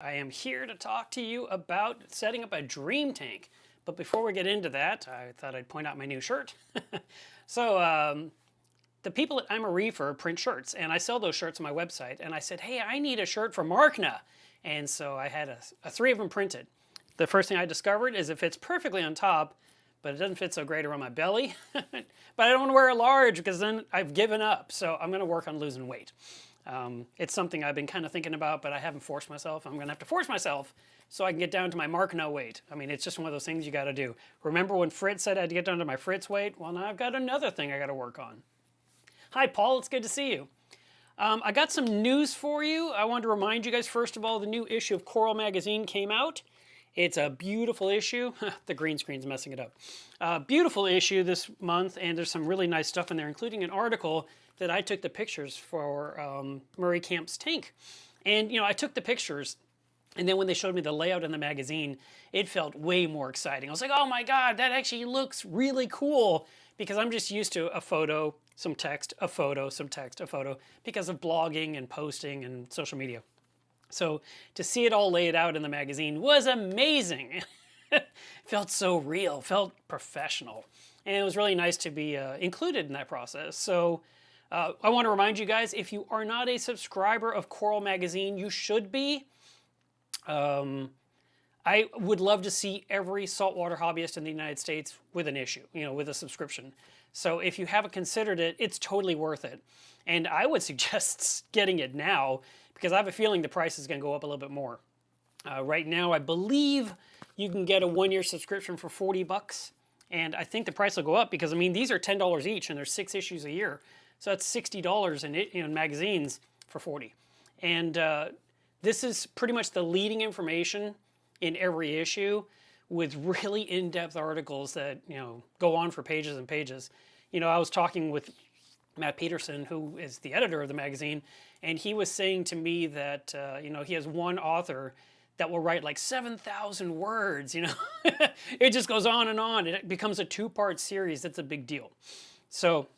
I am here to talk to you about setting up a dream tank. But before we get into that, I thought I'd point out my new shirt. The people at I'm a Reefer print shirts, and I sell those shirts on my website. And I said, hey, I need a shirt for Marcna. And so I had three of them printed. The first thing I discovered is it fits perfectly on top, but it doesn't fit so great around my belly. But I don't want to wear a large because then I've given up. So I'm going to work on losing weight. It's something I've been kind of thinking about, but I haven't forced myself. I'm going to have to force myself so I can get down to my Marcna weight. I mean, it's just one of those things you got to do. Remember when Fritz said I had to get down to my Fritz weight? Well, now I've got another thing I got to work on. Hi, Paul. It's good to see you. I got some news for you. I wanted to remind you guys, first of all, the new issue of Coral Magazine came out. It's a beautiful issue. The green screen's messing it up. Beautiful issue this month, and there's some really nice stuff in there, including an article that I took the pictures for Murray Camp's tank. And, you know, I took the pictures, and then when they showed me the layout in the magazine, it felt way more exciting. I was like, oh my God, that actually looks really cool, because I'm just used to a photo, some text, a photo, some text, a photo, because of blogging and posting and social media. So to see it all laid out in the magazine was amazing. Felt so real, felt professional. And it was really nice to be included in that process. So I want to remind you guys, if you are not a subscriber of Coral Magazine, you should be. I would love to see every saltwater hobbyist in the United States with an issue, you know, with a subscription. So if you haven't considered it, it's totally worth it. And I would suggest getting it now, because I have a feeling the price is going to go up a little bit more. Right now, I believe you can get a one-year subscription for 40 bucks. And I think the price will go up because, I mean, these are $10 each and there's 6 issues a year. So that's $60 in magazines for 40. And this is pretty much the leading information in every issue, with really in-depth articles that, you know, go on for pages and pages. You know, I was talking with Matt Peterson, who is the editor of the magazine, and he was saying to me that, you know, he has one author that will write like 7,000 words, you know. It just goes on and on. It becomes a 2-part series. That's a big deal. So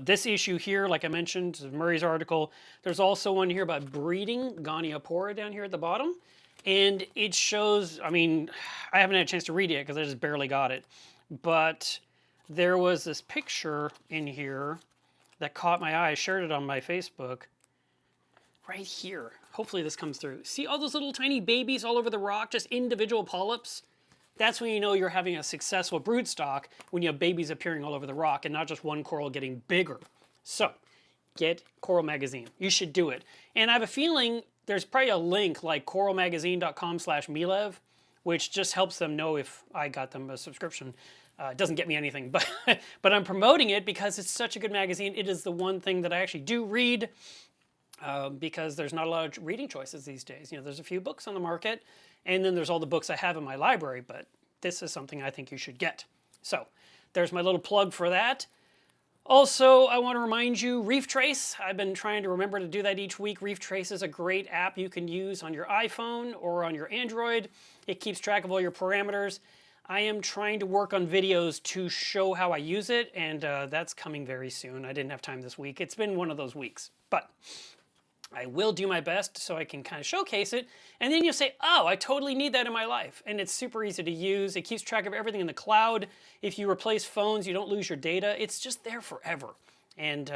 this issue here, like I mentioned, is Murray's article. There's also one here about breeding Goniopora down here at the bottom. And it shows, I mean, I haven't had a chance to read it because I just barely got it. But there was this picture in here that caught my eye. I shared it on my Facebook. Right here. Hopefully this comes through. See all those little tiny babies all over the rock, just individual polyps? That's when you know you're having a successful broodstock, when you have babies appearing all over the rock and not just one coral getting bigger. So, get Coral Magazine. You should do it. And I have a feeling there's probably a link like coralmagazine.com/Milev, which just helps them know if I got them a subscription. It doesn't get me anything, but I'm promoting it because it's such a good magazine. It is the one thing that I actually do read, because there's not a lot of reading choices these days. You know, there's a few books on the market, and then there's all the books I have in my library, but this is something I think you should get. So there's my little plug for that. Also, I want to remind you, Reef Trace. I've been trying to remember to do that each week. Reef Trace is a great app you can use on your iPhone or on your Android. It keeps track of all your parameters. I am trying to work on videos to show how I use it, and that's coming very soon. I didn't have time this week. It's been one of those weeks, but I will do my best so I can kind of showcase it, and then you'll say, oh, I totally need that in my life. And it's super easy to use. It keeps track of everything in the cloud. If you replace phones, you don't lose your data. It's just there forever. And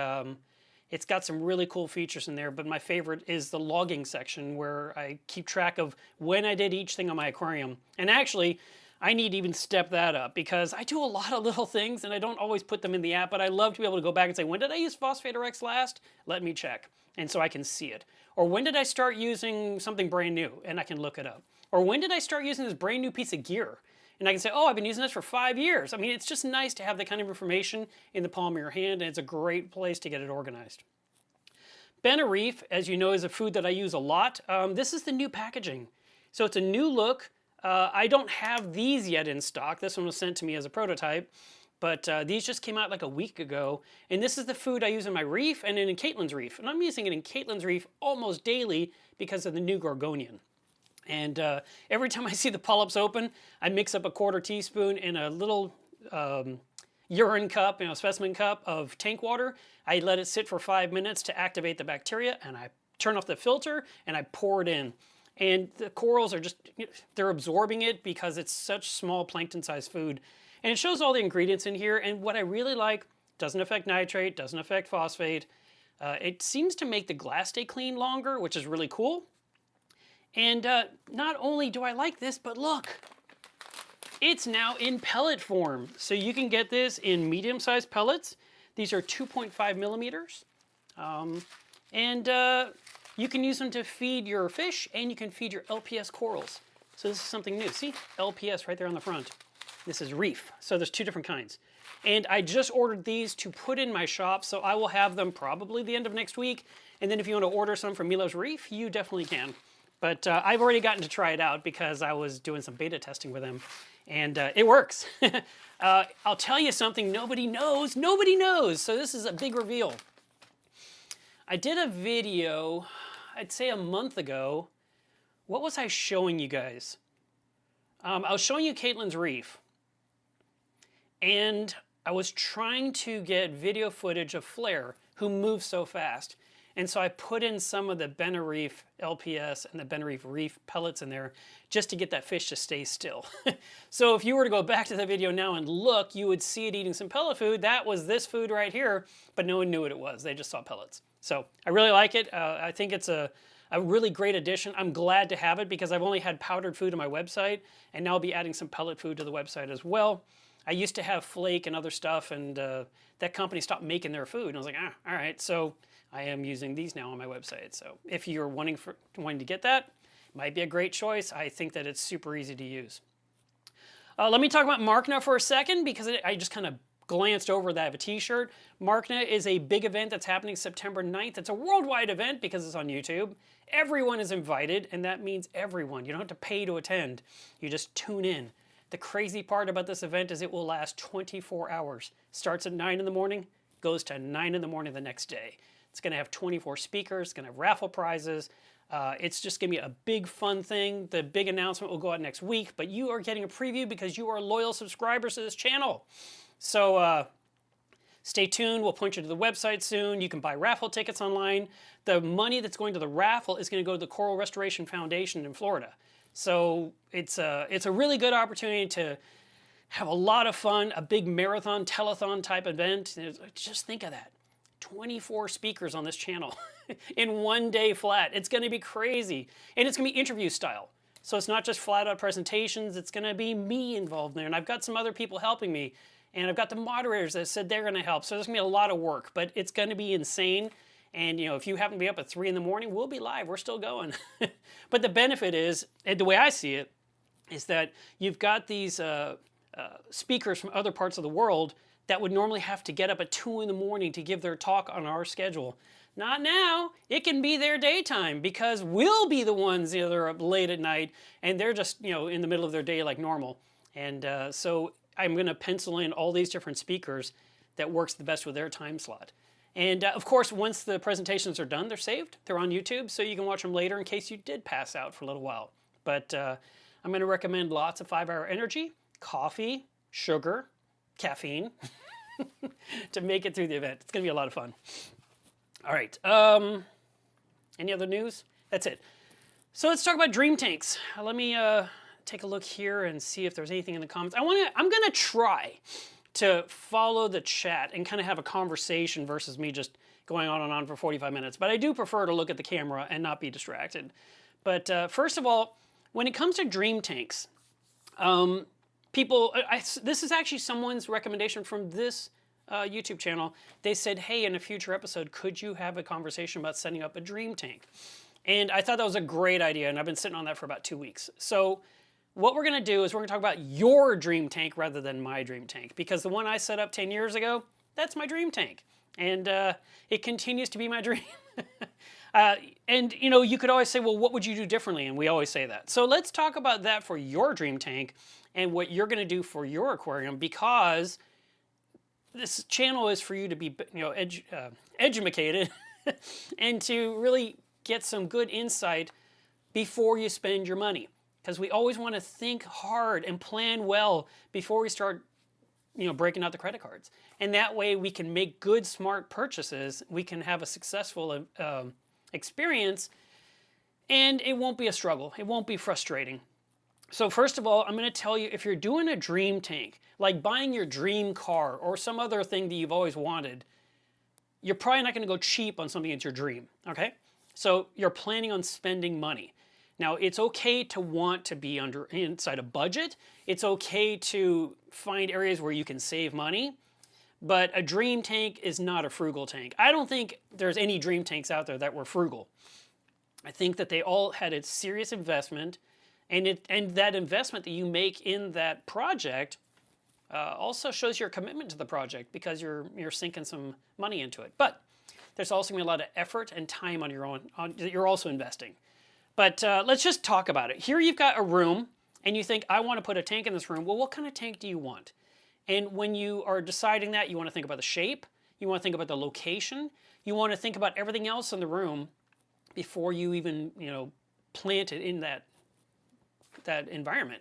it's got some really cool features in there, but my favorite is the logging section, where I keep track of when I did each thing on my aquarium. And actually, I need to even step that up, because I do a lot of little things and I don't always put them in the app, but I love to be able to go back and say, when did I use Phosphator X last? Let me check. And so I can see it. Or when did I start using something brand new? And I can look it up. Or when did I start using this brand new piece of gear? And I can say, oh, I've been using this for 5 years. I mean, it's just nice to have that kind of information in the palm of your hand, and it's a great place to get it organized. Bennerif, as you know, is a food that I use a lot. This is the new packaging. So it's a new look. I don't have these yet in stock. This one was sent to me as a prototype, but these just came out like a week ago. And this is the food I use in my reef and in Caitlin's reef. And I'm using it in Caitlin's reef almost daily because of the new Gorgonian. And every time I see the polyps open, I mix up a 1/4 teaspoon in a little urine cup, specimen cup of tank water. I let it sit for 5 minutes to activate the bacteria, and I turn off the filter and I pour it in. And the corals are just, they're absorbing it because it's such small plankton-sized food. And it shows all the ingredients in here. And what I really like, doesn't affect nitrate, doesn't affect phosphate. It seems to make the glass stay clean longer, which is really cool. And not only do I like this, but look, it's now in pellet form. So you can get this in medium-sized pellets. These are 2.5 millimeters. You can use them to feed your fish, and you can feed your LPS corals. So this is something new. See, LPS right there on the front. This is Reef. So there's two different kinds. And I just ordered these to put in my shop, so I will have them probably the end of next week. And then if you want to order some from Milo's Reef, you definitely can. But I've already gotten to try it out because I was doing some beta testing with them. And it works. I'll tell you something nobody knows. Nobody knows. So this is a big reveal. I did a video, I'd say a month ago. What was I showing you guys? I was showing you Caitlin's Reef. And I was trying to get video footage of Flair, who moves so fast. And so I put in some of the Bennerif LPS and the Bennerif Reef pellets in there just to get that fish to stay still. So if you were to go back to the video now and look, you would see it eating some pellet food. That was this food right here, but no one knew what it was. They just saw pellets. So I really like it. I think it's a really great addition. I'm glad to have it because I've only had powdered food on my website, and now I'll be adding some pellet food to the website as well. I used to have Flake and other stuff, and that company stopped making their food. And I was like, all right. So I am using these now on my website. So if you're wanting to get that, it might be a great choice. I think that it's super easy to use. Let me talk about Marcna for a second because I just kind of glanced over that I have a t-shirt. Marcna is a big event that's happening September 9th. It's a worldwide event because it's on YouTube. Everyone is invited, and that means everyone. You don't have to pay to attend. You just tune in. The crazy part about this event is it will last 24 hours. Starts at 9 in the morning, goes to 9 in the morning the next day. It's going to have 24 speakers, it's going to have raffle prizes. It's just going to be a big fun thing. The big announcement will go out next week, but you are getting a preview because you are loyal subscribers to this channel. So stay tuned. We'll point you to the website soon. You can buy raffle tickets online. The money that's going to the raffle is going to go to the Coral Restoration Foundation in Florida. So it's a really good opportunity to have a lot of fun, a big marathon, telethon type event. Just think of that. 24 speakers on this channel in one day flat. It's going to be crazy. And it's going to be interview style. So it's not just flat out presentations. It's going to be me involved in there. And I've got some other people helping me. And I've got the moderators that said they're going to help. So there's going to be a lot of work. But it's going to be insane. And, if you happen to be up at 3 in the morning, we'll be live. We're still going. But the benefit is, and the way I see it, is that you've got these speakers from other parts of the world that would normally have to get up at 2 in the morning to give their talk on our schedule. Not now. It can be their daytime because we'll be the ones that are up late at night and they're just, in the middle of their day like normal. And so I'm going to pencil in all these different speakers that works the best with their time slot. And of course, once the presentations are done, they're saved. They're on YouTube, so you can watch them later in case you did pass out for a little while. But I'm going to recommend lots of 5-hour energy, coffee, sugar, caffeine to make it through the event. It's going to be a lot of fun. All right. Any other news? That's it. So let's talk about dream tanks. Let me take a look here and see if there's anything in the comments. I'm going to try to follow the chat and kind of have a conversation versus me just going on and on for 45 minutes. But I do prefer to look at the camera and not be distracted. But first of all, when it comes to dream tanks, this is actually someone's recommendation from this YouTube channel. They said, hey, in a future episode, could you have a conversation about setting up a dream tank? And I thought that was a great idea, and I've been sitting on that for about 2 weeks. So what we're going to do is we're going to talk about your dream tank rather than my dream tank, because the one I set up 10 years ago, that's my dream tank. And it continues to be my dream. And you could always say, well, what would you do differently? And we always say that. So let's talk about that for your dream tank and what you're going to do for your aquarium, because this channel is for you to be, educated and to really get some good insight before you spend your money. Because we always want to think hard and plan well before we start, breaking out the credit cards. And that way we can make good, smart purchases. We can have a successful experience. and it won't be a struggle. It won't be frustrating. So first of all, I'm going to tell you, if you're doing a dream tank, like buying your dream car or some other thing that you've always wanted, you're probably not going to go cheap on something that's your dream, okay? So you're planning on spending money. Now, it's okay to want to be inside a budget. It's okay to find areas where you can save money, but a dream tank is not a frugal tank. I don't think there's any dream tanks out there that were frugal. I think that they all had a serious investment, and that investment that you make in that project also shows your commitment to the project, because you're sinking some money into it. But there's also going to be a lot of effort and time on your own that you're also investing. But let's just talk about it. Here you've got a room, and you think, I want to put a tank in this room. Well, what kind of tank do you want? And when you are deciding that, you want to think about the shape, you want to think about the location, you want to think about everything else in the room before you even, plant it in that environment.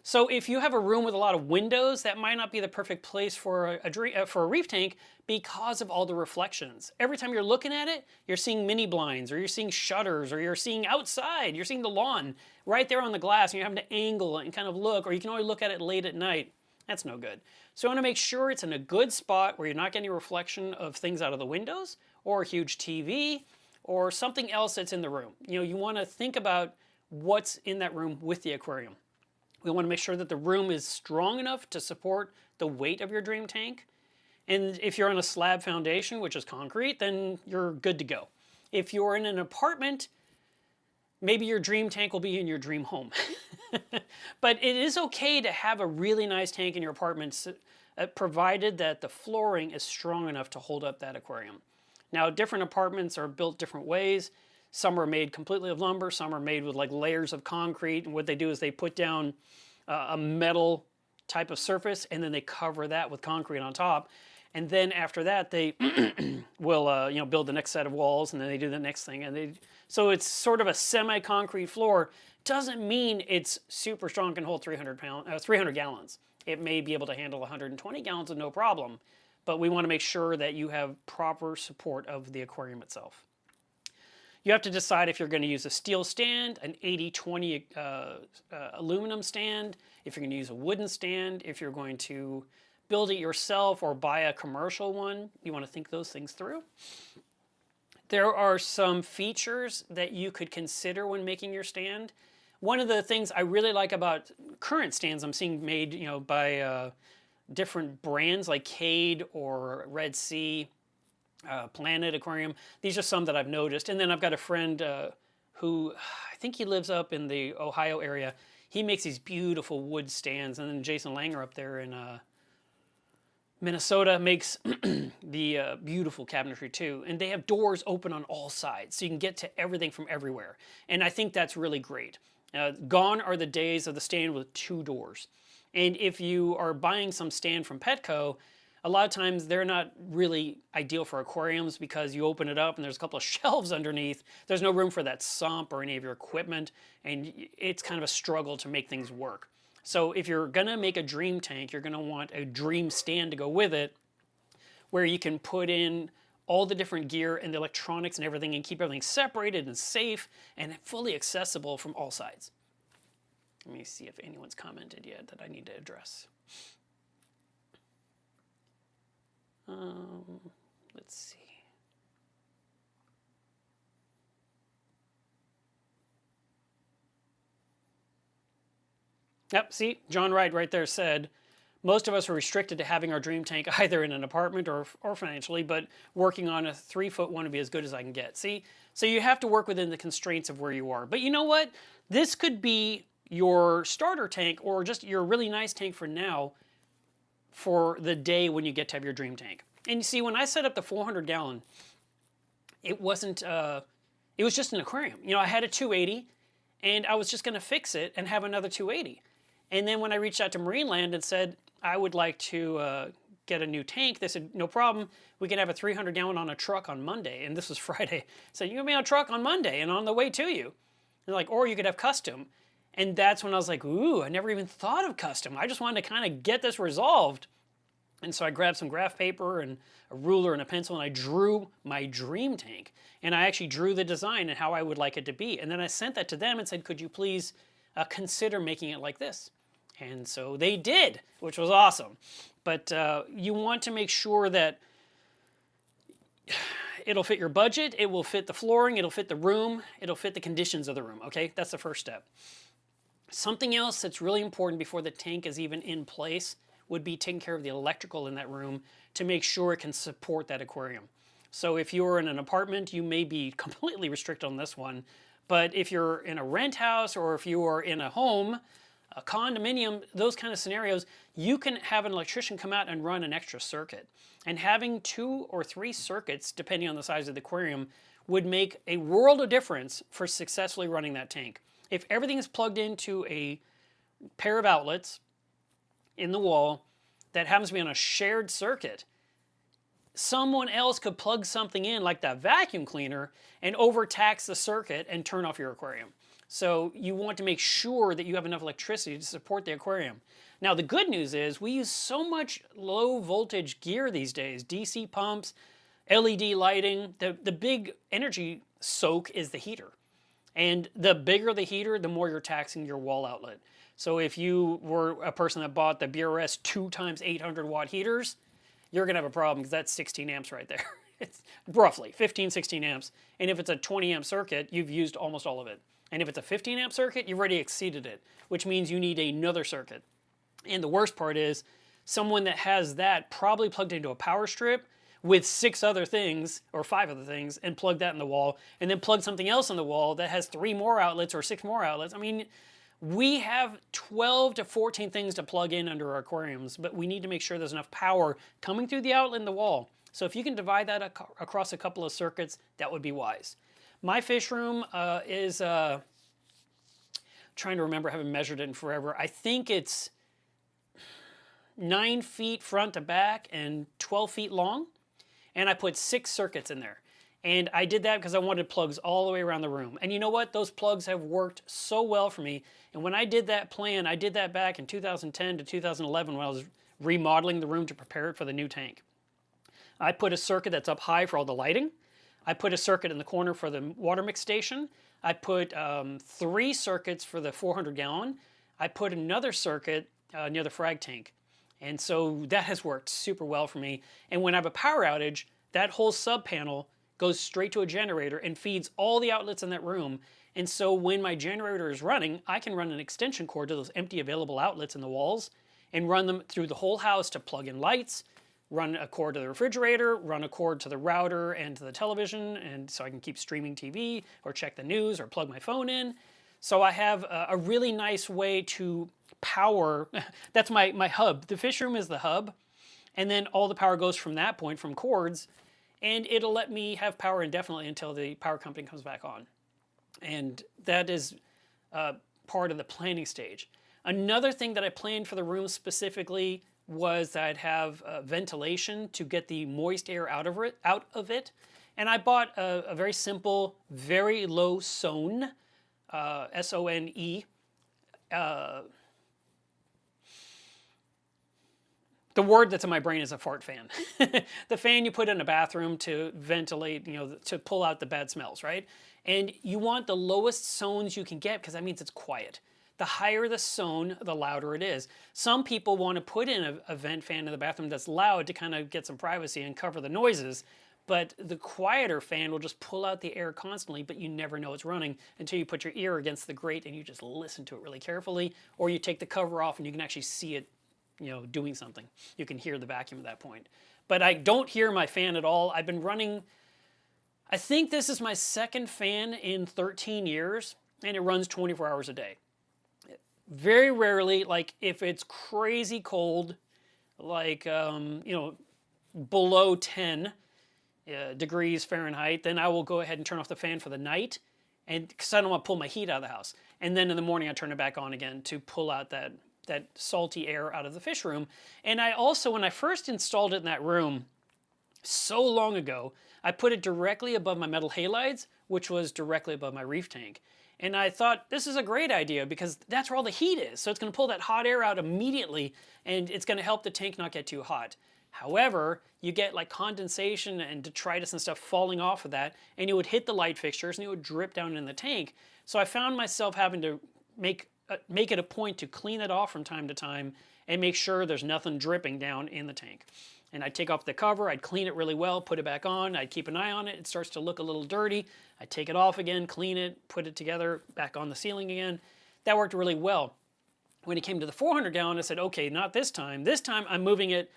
So if you have a room with a lot of windows, that might not be the perfect place for a reef tank, because of all the reflections. Every time you're looking at it, you're seeing mini blinds, or you're seeing shutters, or you're seeing outside, you're seeing the lawn right there on the glass, and you're having to angle it and kind of look, or you can only look at it late at night. That's no good. So you want to make sure it's in a good spot where you're not getting a reflection of things out of the windows, or a huge TV, or something else that's in the room. You want to think about what's in that room with the aquarium. We want to make sure that the room is strong enough to support the weight of your dream tank. And if you're on a slab foundation, which is concrete, then you're good to go. If you're in an apartment, maybe your dream tank will be in your dream home. But it is okay to have a really nice tank in your apartment, provided that the flooring is strong enough to hold up that aquarium. Now, different apartments are built different ways. Some are made completely of lumber, some are made with like layers of concrete, and what they do is they put down a metal type of surface, and then they cover that with concrete on top. And then after that, they will build the next set of walls, and then they do the next thing. And so it's sort of a semi-concrete floor. Doesn't mean it's super strong, can hold 300 gallons. It may be able to handle 120 gallons with no problem, but we want to make sure that you have proper support of the aquarium itself. You have to decide if you're going to use a steel stand, an 80-20 aluminum stand, if you're going to use a wooden stand, if you're going to build it yourself or buy a commercial one. You want to think those things through. There are some features that you could consider when making your stand. One of the things I really like about current stands I'm seeing made by different brands like Cade or Red Sea, Planet Aquarium. These are some that I've noticed. And then I've got a friend who, I think he lives up in the Ohio area. He makes these beautiful wood stands. And then Jason Langer up there in Minnesota makes the beautiful cabinetry too. And they have doors open on all sides, so you can get to everything from everywhere. And I think that's really great. Gone are the days of the stand with 2 doors. And if you are buying some stand from Petco, a lot of times they're not really ideal for aquariums, because you open it up and there's a couple of shelves underneath. There's no room for that sump or any of your equipment, and it's kind of a struggle to make things work. So if you're gonna make a dream tank, you're gonna want a dream stand to go with it, where you can put in all the different gear and the electronics and everything, and keep everything separated and safe and fully accessible from all sides. Let me see if anyone's commented yet that I need to address. Let's see. Yep, see, John Wright right there said, most of us are restricted to having our dream tank either in an apartment or financially, but working on a 3-foot one would be as good as I can get. See, so you have to work within the constraints of where you are. But you know what? This could be your starter tank, or just your really nice tank for now, for the day when you get to have your dream tank. And you see, when I set up the 400 gallon, it wasn't, it was just an aquarium. I had a 280, and I was just gonna fix it and have another 280. And then when I reached out to Marineland and said, I would like to get a new tank, they said, no problem, we can have a 300 gallon on a truck on Monday. And this was Friday. I said, you can be on a truck on Monday and on the way to you. And they're like, or you could have custom. And that's when I was like, ooh, I never even thought of custom. I just wanted to kind of get this resolved. And so I grabbed some graph paper and a ruler and a pencil, and I drew my dream tank. And I actually drew the design and how I would like it to be. And then I sent that to them and said, could you please consider making it like this? And so they did, which was awesome. But you want to make sure that it'll fit your budget, it will fit the flooring, it'll fit the room, it'll fit the conditions of the room, okay? That's the first step. Something else that's really important before the tank is even in place would be taking care of the electrical in that room to make sure it can support that aquarium. So if you're in an apartment, you may be completely restricted on this one, but if you're in a rent house or if you are in a home, a condominium, those kind of scenarios, you can have an electrician come out and run an extra circuit. And having 2 or 3 circuits, depending on the size of the aquarium, would make a world of difference for successfully running that tank. If everything is plugged into a pair of outlets in the wall that happens to be on a shared circuit, someone else could plug something in like that vacuum cleaner and overtax the circuit and turn off your aquarium. So you want to make sure that you have enough electricity to support the aquarium. Now the good news is we use so much low voltage gear these days, DC pumps, LED lighting. The big energy soak is the heater. And the bigger the heater, the more you're taxing your wall outlet. So if you were a person that bought the BRS 2x 800 watt heaters, you're gonna have a problem because that's 16 amps right there. It's roughly 15, 16 amps. And if it's a 20 amp circuit, you've used almost all of it. And if it's a 15 amp circuit, you've already exceeded it, which means you need another circuit. And the worst part is someone that has that probably plugged into a power strip with 6 other things or 5 other things and plug that in the wall and then plug something else in the wall that has 3 more outlets or 6 more outlets. I mean, we have 12 to 14 things to plug in under our aquariums, but we need to make sure there's enough power coming through the outlet in the wall. So if you can divide that across a couple of circuits, that would be wise. My fish room is, trying to remember, I haven't measured it in forever. I think it's 9 feet front to back and 12 feet long. And I put 6 circuits in there. And I did that because I wanted plugs all the way around the room. And you know what? Those plugs have worked so well for me. And when I did that plan, I did that back in 2010 to 2011 when I was remodeling the room to prepare it for the new tank. I put a circuit that's up high for all the lighting. I put a circuit in the corner for the water mix station. I put 3 circuits for the 400 gallon. I put another circuit near the frag tank. And so that has worked super well for me. And when I have a power outage, that whole sub panel goes straight to a generator and feeds all the outlets in that room. And so when my generator is running, I can run an extension cord to those empty available outlets in the walls and run them through the whole house to plug in lights, run a cord to the refrigerator, run a cord to the router and to the television, and so I can keep streaming TV or check the news or plug my phone in. So I have a really nice way to power. That's my hub. The fish room is the hub, and then all the power goes from that point, from cords, and it'll let me have power indefinitely until the power company comes back on. And that is part of the planning stage. Another thing that I planned for the room specifically was that I'd have ventilation to get the moist air out of it. And I bought a very simple, very low Sone, S-O-N-E. The word that's in my brain is a fart fan. The fan you put in a bathroom to ventilate, to pull out the bad smells, right? And you want the lowest Sones you can get because that means it's quiet. The higher the Sone, the louder it is. Some people want to put in a vent fan in the bathroom that's loud to kind of get some privacy and cover the noises, but the quieter fan will just pull out the air constantly, but you never know it's running until you put your ear against the grate and you just listen to it really carefully, or you take the cover off and you can actually see it, doing something. You can hear the vacuum at that point. But I don't hear my fan at all. I've been running, I think this is my 2nd fan in 13 years, and it runs 24 hours a day. Very rarely, like if it's crazy cold, like, below 10 degrees Fahrenheit, then I will go ahead and turn off the fan for the night, and because I don't want to pull my heat out of the house. And then in the morning I turn it back on again to pull out that salty air out of the fish room. And I also, when I first installed it in that room so long ago, I put it directly above my metal halides, which was directly above my reef tank. And I thought, this is a great idea because that's where all the heat is. So it's going to pull that hot air out immediately, and it's going to help the tank not get too hot. However, you get like condensation and detritus and stuff falling off of that, and it would hit the light fixtures and it would drip down in the tank. So I found myself having to make it a point to clean it off from time to time and make sure there's nothing dripping down in the tank. And I'd take off the cover, I'd clean it really well, put it back on, I'd keep an eye on it, it starts to look a little dirty, I'd take it off again, clean it, put it together, back on the ceiling again. That worked really well. When it came to the 400 gallon, I said, okay, not this time. This time I'm moving it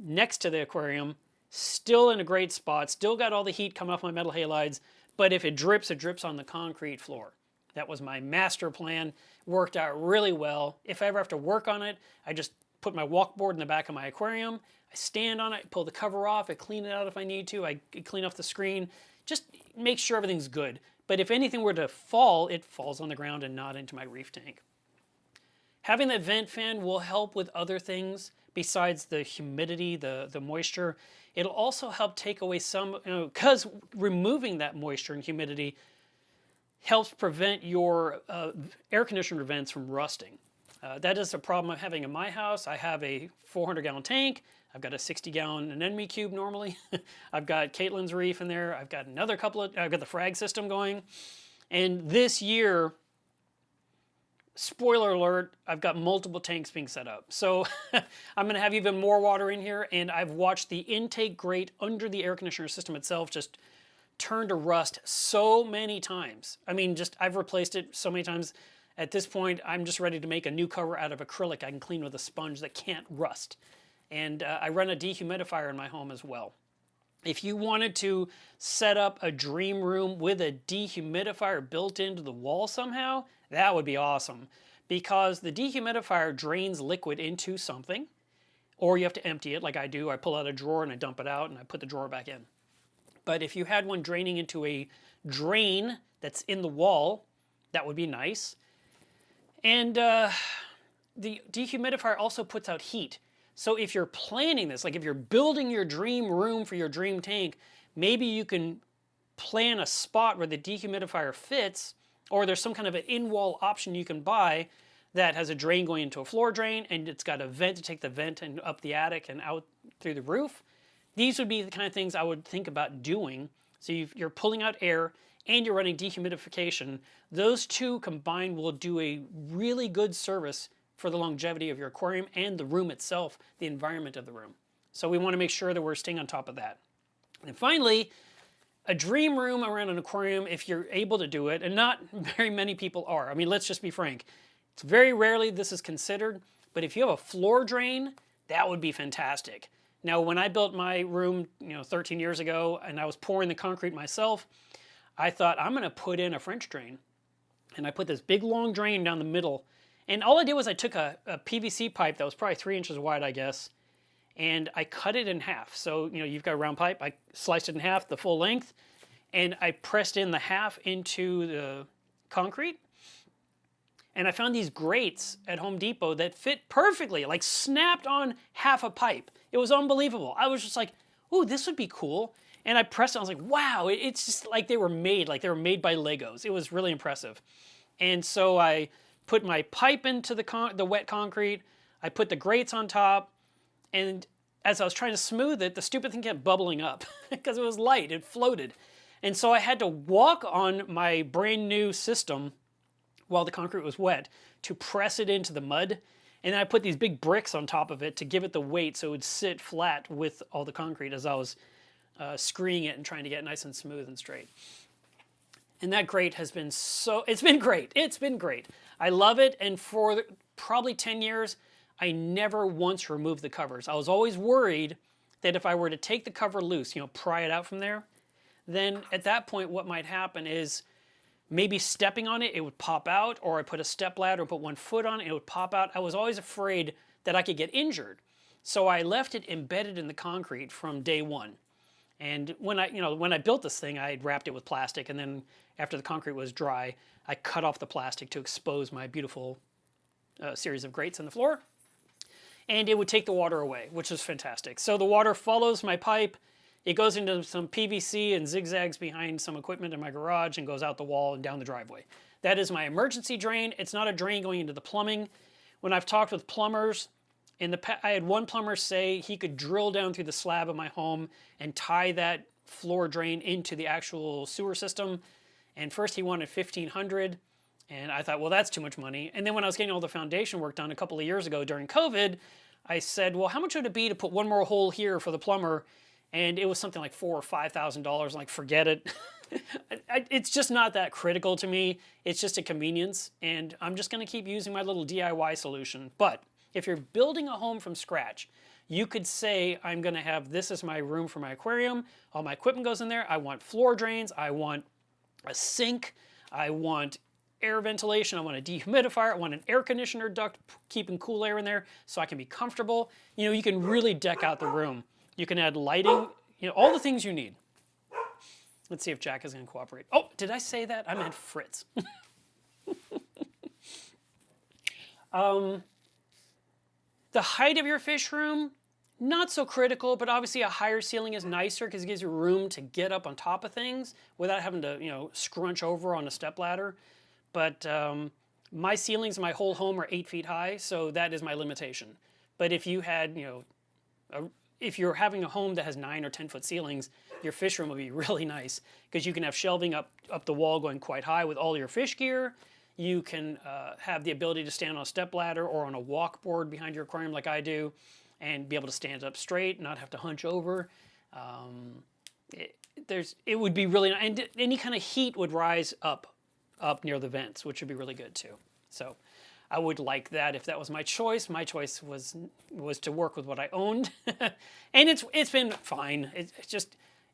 next to the aquarium, still in a great spot, still got all the heat coming off my metal halides, but if it drips on the concrete floor. That was my master plan, worked out really well. If I ever have to work on it, I just put my walkboard in the back of my aquarium, I stand on it, pull the cover off, I clean it out if I need to, I clean off the screen, just make sure everything's good. But if anything were to fall, it falls on the ground and not into my reef tank. Having that vent fan will help with other things besides the humidity, the moisture. It'll also help take away some, because removing that moisture and humidity helps prevent your air conditioner vents from rusting. That is a problem I'm having in my house. I have a 400 gallon tank. I've got a 60 gallon anemone cube normally. I've got Caitlin's reef in there. I've got another couple of, I've got the frag system going. And this year, spoiler alert, I've got multiple tanks being set up. So I'm gonna have even more water in here, and I've watched the intake grate under the air conditioner system itself just turn to rust so many times. I mean, I've replaced it so many times. At this point, I'm just ready to make a new cover out of acrylic I can clean with a sponge that can't rust. And I run a dehumidifier in my home as well. If you wanted to set up a dream room with a dehumidifier built into the wall somehow, that would be awesome. Because the dehumidifier drains liquid into something, or you have to empty it like I do. I pull out a drawer and I dump it out and I put the drawer back in. But if you had one draining into a drain that's in the wall, that would be nice. And the dehumidifier also puts out heat. So if you're planning this, like if you're building your dream room for your dream tank, maybe you can plan a spot where the dehumidifier fits, or there's some kind of an in-wall option you can buy that has a drain going into a floor drain, and it's got a vent to take the vent and up the attic and out through the roof. These would be the kind of things I would think about doing. So you're pulling out air and you're running dehumidification. Those two combined will do a really good service for the longevity of your aquarium and the room itself, the environment of the room. So we want to make sure that we're staying on top of that. And finally, a dream room around an aquarium, if you're able to do it, and not very many people are. I mean, let's just be frank. It's very rarely this is considered, but if you have a floor drain, that would be fantastic. Now, when I built my room, 13 years ago, and I was pouring the concrete myself, I thought, I'm gonna put in a French drain. And I put this big long drain down the middle. And all I did was I took a PVC pipe that was probably 3 inches wide, I guess, and I cut it in half. So, you've got a round pipe, I sliced it in half, the full length, and I pressed in the half into the concrete. And I found these grates at Home Depot that fit perfectly, like snapped on half a pipe. It was unbelievable. I was just like, ooh, this would be cool. And I pressed it, I was like, wow, it's just like they were made by Legos. It was really impressive. And so I put my pipe into the wet concrete, I put the grates on top, and as I was trying to smooth it, the stupid thing kept bubbling up because it was light, it floated. And so I had to walk on my brand new system while the concrete was wet to press it into the mud. And then I put these big bricks on top of it to give it the weight so it would sit flat with all the concrete as I was screening it and trying to get it nice and smooth and straight. And that grate has been it's been great. It's been great. I love it, and for probably 10 years, I never once removed the covers. I was always worried that if I were to take the cover loose, pry it out from there, then at that point what might happen is maybe stepping on it, it would pop out, or I put a step ladder and put 1 foot on it, it would pop out. I was always afraid that I could get injured. So I left it embedded in the concrete from day one. And when I built this thing, I wrapped it with plastic, and then after the concrete was dry, I cut off the plastic to expose my beautiful series of grates in the floor. And it would take the water away, which is fantastic. So the water follows my pipe, it goes into some PVC and zigzags behind some equipment in my garage and goes out the wall and down the driveway. That is my emergency drain. It's not a drain going into the plumbing. When I've talked with plumbers, I had one plumber say he could drill down through the slab of my home and tie that floor drain into the actual sewer system. And first he wanted $1,500, and I thought, well, that's too much money. And then when I was getting all the foundation work done a couple of years ago during COVID, I said, well, how much would it be to put one more hole here for the plumber? And it was something like $4,000 or $5,000. Like, forget it. It's just not that critical to me. It's just a convenience, and I'm just going to keep using my little DIY solution. But if you're building a home from scratch, you could say, I'm going to have this as my room for my aquarium. All my equipment goes in there. I want floor drains. I want a sink. I want air ventilation. I want a dehumidifier. I want an air conditioner duct keeping cool air in there so I can be comfortable. You know, you can really deck out the room. You can add lighting, you know, all the things you need. Let's see if Jack is going to cooperate. Oh, did I say that? I meant Fritz. The height of your fish room, not so critical, but obviously a higher ceiling is nicer because it gives you room to get up on top of things without having to, you know, scrunch over on a stepladder. But my ceilings in my whole home are 8 feet high, so that is my limitation. But if you had, you know, if you're having a home that has 9 or 10 foot ceilings, your fish room would be really nice because you can have shelving up the wall going quite high with all your fish gear. You can have the ability to stand on a stepladder or on a walk board behind your aquarium like I do and be able to stand up straight, not have to hunch over. It would be really nice. And any kind of heat would rise up near the vents, which would be really good too. So I would like that if that was my choice. My choice was to work with what I owned. And it's been fine. It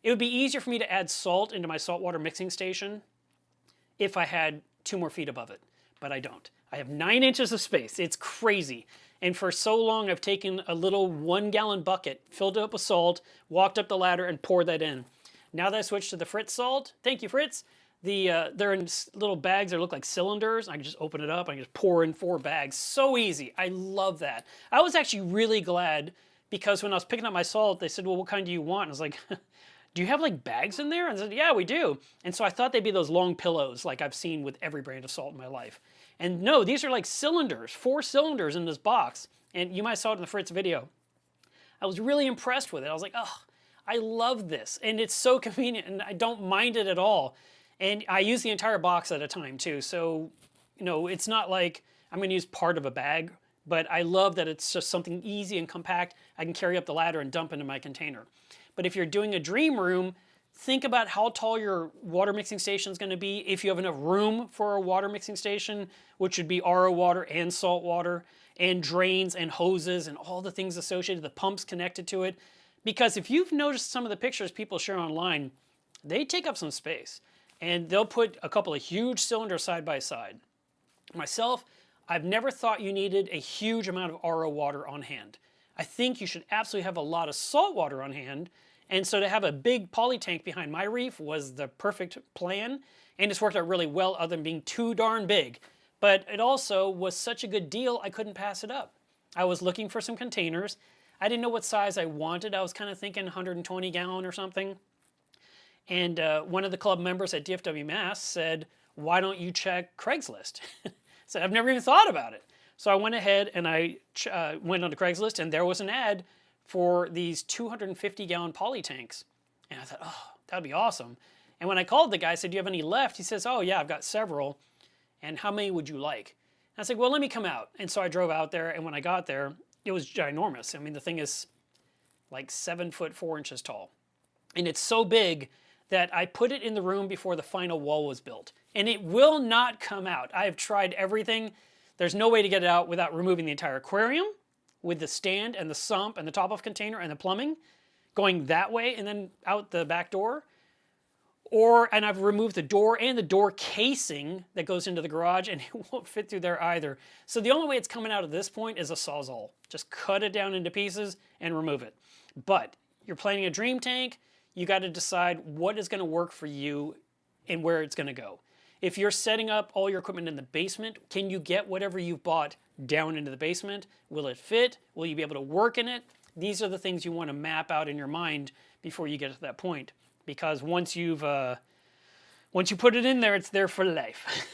would be easier for me to add salt into my saltwater mixing station if I had 2 more feet above it, but I don't. I have 9 inches of space. It's crazy. And for so long, I've taken a little 1-gallon bucket, filled it up with salt, walked up the ladder, and poured that in. Now that I switched to the Fritz salt, thank you, Fritz, they're in little bags that look like cylinders. I can just open it up. I can just pour in 4 bags. So easy. I love that. I was actually really glad because when I was picking up my salt, they said, well, what kind do you want? And I was like, do you have like bags in there? And I said, yeah, we do. And so I thought they'd be those long pillows like I've seen with every brand of salt in my life. And no, these are like cylinders, 4 cylinders in this box. And you might have saw it in the Fritz video. I was really impressed with it. I was like, oh, I love this. And it's so convenient and I don't mind it at all. And I use the entire box at a time too. So, you know, it's not like I'm going to use part of a bag, but I love that it's just something easy and compact. I can carry up the ladder and dump into my container. But if you're doing a dream room, think about how tall your water mixing station is going to be. If you have enough room for a water mixing station, which would be RO water and salt water, and drains and hoses and all the things associated, the pumps connected to it. Because if you've noticed some of the pictures people share online, they take up some space. And they'll put a couple of huge cylinders side by side. Myself, I've never thought you needed a huge amount of RO water on hand. I think you should absolutely have a lot of salt water on hand. And so to have a big poly tank behind my reef was the perfect plan. And it's worked out really well other than being too darn big. But it also was such a good deal, I couldn't pass it up. I was looking for some containers. I didn't know what size I wanted. I was kind of thinking 120 gallon or something. And one of the club members at DFW Mass said, why don't you check Craigslist? I said, I've never even thought about it. So I went ahead and I went onto Craigslist and there was an ad for these 250 gallon poly tanks. And I thought, oh, that would be awesome. And when I called the guy, I said, do you have any left? He says, oh yeah, I've got several. And how many would you like? And I said, well, let me come out. And so I drove out there, and when I got there, it was ginormous. I mean, the thing is like 7 foot 4 inches tall. And it's so big that I put it in the room before the final wall was built. And it will not come out. I have tried everything. There's no way to get it out without removing the entire aquarium with the stand and the sump and the top-off container and the plumbing, going that way and then out the back door. And I've removed the door and the door casing that goes into the garage, and it won't fit through there either. So the only way it's coming out at this point is a Sawzall. Just cut it down into pieces and remove it. But you're planning a dream tank, you got to decide what is going to work for you and where it's going to go. If you're setting up all your equipment in the basement, can you get whatever you've bought down into the basement? Will it fit? Will you be able to work in it? These are the things you want to map out in your mind before you get to that point. Because once you put it in there, it's there for life.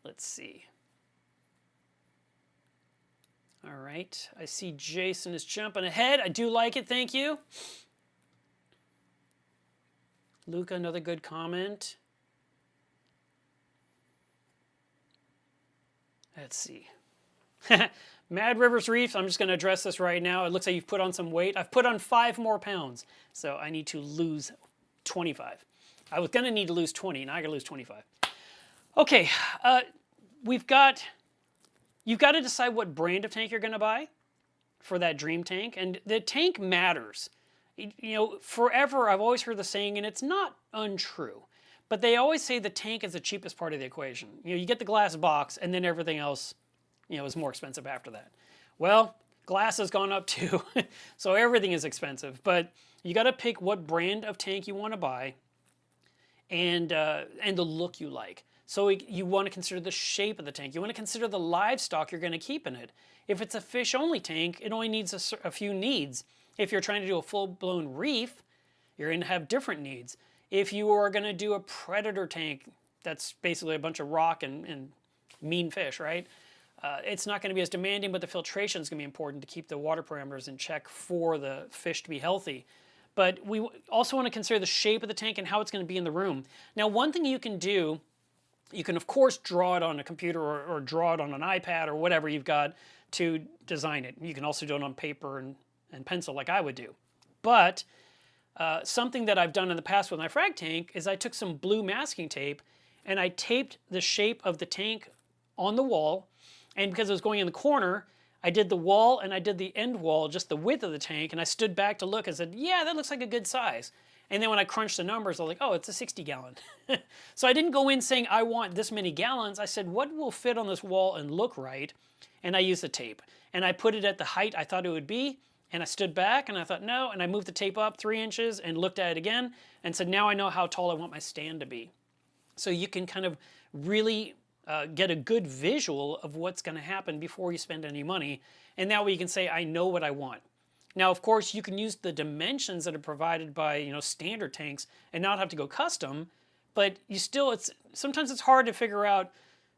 Let's see. All right, I see Jason is jumping ahead. I do like it, thank you. Luca, another good comment. Let's see. Mad Rivers Reef, I'm just going to address this right now. It looks like you've put on some weight. I've put on 5 more pounds, so I need to lose 25. I was going to need to lose 20, now I got to lose 25. Okay, you've got to decide what brand of tank you're going to buy for that dream tank, and the tank matters. You know, forever I've always heard the saying, and it's not untrue, but they always say the tank is the cheapest part of the equation. You know, you get the glass box, and then everything else, you know, is more expensive after that. Well, glass has gone up too, so everything is expensive, but you got to pick what brand of tank you want to buy, and the look you like. So you want to consider the shape of the tank. You want to consider the livestock you're going to keep in it. If it's a fish-only tank, it only needs a few needs. If you're trying to do a full-blown reef, you're going to have different needs. If you are going to do a predator tank, that's basically a bunch of rock and mean fish, right? It's not going to be as demanding, but the filtration is going to be important to keep the water parameters in check for the fish to be healthy. But we also want to consider the shape of the tank and how it's going to be in the room. Now, one thing you can do, you can of course draw it on a computer or draw it on an iPad or whatever you've got to design it. You can also do it on paper and pencil like I would do. But something that I've done in the past with my frag tank is I took some blue masking tape and I taped the shape of the tank on the wall, and because it was going in the corner, I did the wall and I did the end wall, just the width of the tank, and I stood back to look and said, yeah, that looks like a good size. And then when I crunched the numbers, I was like, oh, it's a 60 gallon. So I didn't go in saying I want this many gallons. I said, what will fit on this wall and look right? And I used the tape. And I put it at the height I thought it would be, and I stood back and I thought, no, and I moved the tape up 3 inches and looked at it again and said, now I know how tall I want my stand to be. So you can kind of really get a good visual of what's going to happen before you spend any money. And that way you can say, I know what I want. Now, of course, you can use the dimensions that are provided by, you know, standard tanks and not have to go custom, but you still, sometimes it's hard to figure out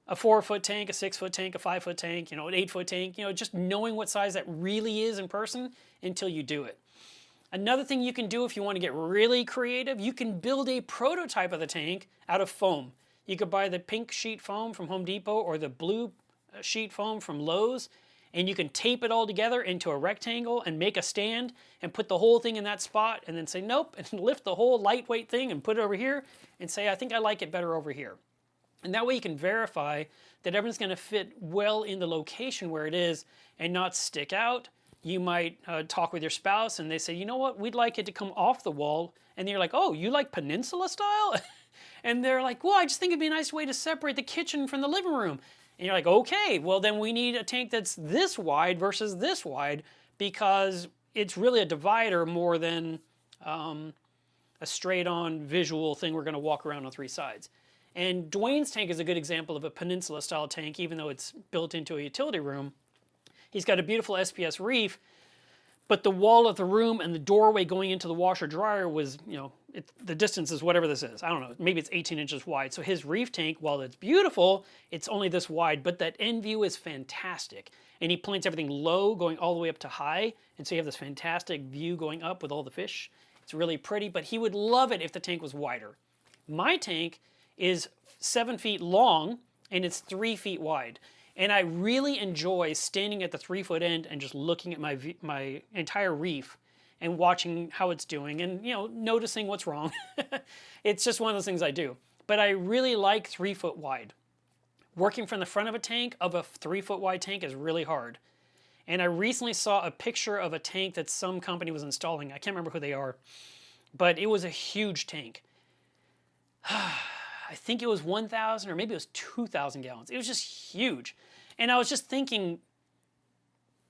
a 4-foot tank, a 6-foot tank, a 5-foot tank, you know, an 8-foot tank, you know, just knowing what size that really is in person until you do it. Another thing you can do if you want to get really creative, you can build a prototype of the tank out of foam. You could buy the pink sheet foam from Home Depot or the blue sheet foam from Lowe's, and you can tape it all together into a rectangle and make a stand and put the whole thing in that spot and then say nope and lift the whole lightweight thing and put it over here and say I think I like it better over here. And that way you can verify that everything's going to fit well in the location where it is and not stick out. You might talk with your spouse and they say, you know what, we'd like it to come off the wall. And you're like, oh, you like peninsula style? And they're like, well, I just think it'd be a nice way to separate the kitchen from the living room. And you're like, okay, well then we need a tank that's this wide versus this wide because it's really a divider more than a straight-on visual thing we're going to walk around on 3 sides. And Dwayne's tank is a good example of a peninsula style tank, even though it's built into a utility room. He's got a beautiful SPS reef, but the wall of the room and the doorway going into the washer dryer was, you know, the distance is whatever this is. I don't know, maybe it's 18 inches wide. So his reef tank, while it's beautiful, it's only this wide, but that end view is fantastic. And he plants everything low, going all the way up to high. And so you have this fantastic view going up with all the fish. It's really pretty, but he would love it if the tank was wider. My tank is 7 feet long and it's 3 feet wide. And I really enjoy standing at the 3-foot end and just looking at my entire reef and watching how it's doing and, you know, noticing what's wrong. It's just one of those things I do. But I really like 3-foot wide. Working from the front of a tank, of a 3-foot wide tank, is really hard. And I recently saw a picture of a tank that some company was installing. I can't remember who they are, but it was a huge tank. I think it was 1,000 or maybe it was 2,000 gallons. It was just huge. And I was just thinking,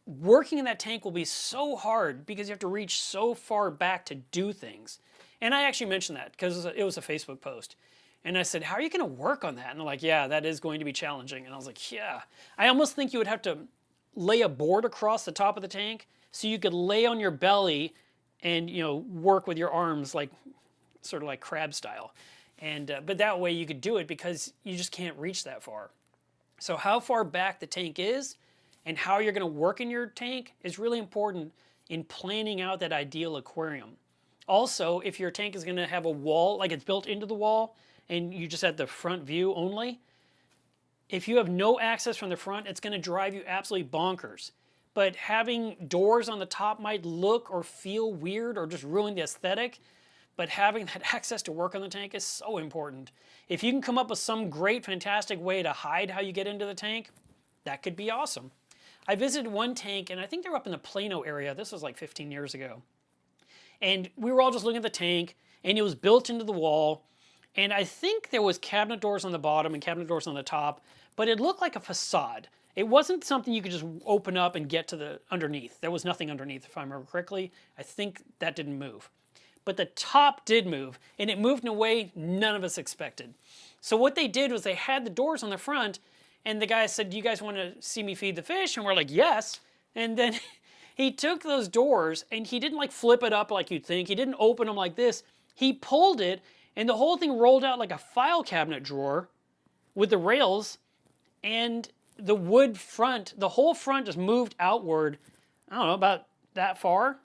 working in that tank will be so hard because you have to reach so far back to do things. And I actually mentioned that because it was a Facebook post. And I said, how are you going to work on that? And they're like, yeah, that is going to be challenging. And I was like, yeah. I almost think you would have to lay a board across the top of the tank so you could lay on your belly and, you know, work with your arms like sort of like crab style. And but that way you could do it because you just can't reach that far. So how far back the tank is and how you're going to work in your tank is really important in planning out that ideal aquarium. Also, if your tank is going to have a wall, like it's built into the wall, and you just have the front view only, if you have no access from the front, it's going to drive you absolutely bonkers. But having doors on the top might look or feel weird or just ruin the aesthetic, but having that access to work on the tank is so important. If you can come up with some great, fantastic way to hide how you get into the tank, that could be awesome. I visited one tank, and I think they were up in the Plano area. This was like 15 years ago. And we were all just looking at the tank, and it was built into the wall. And I think there was cabinet doors on the bottom and cabinet doors on the top, but it looked like a facade. It wasn't something you could just open up and get to the underneath. There was nothing underneath, if I remember correctly. I think that didn't move. But the top did move, and it moved in a way none of us expected. So what they did was they had the doors on the front, and the guy said, "Do you guys want to see me feed the fish?" And we're like, "Yes." And then he took those doors, and he didn't like flip it up like you'd think. He didn't open them like this. He pulled it, and the whole thing rolled out like a file cabinet drawer with the rails, and the wood front, the whole front just moved outward, I don't know, about that far.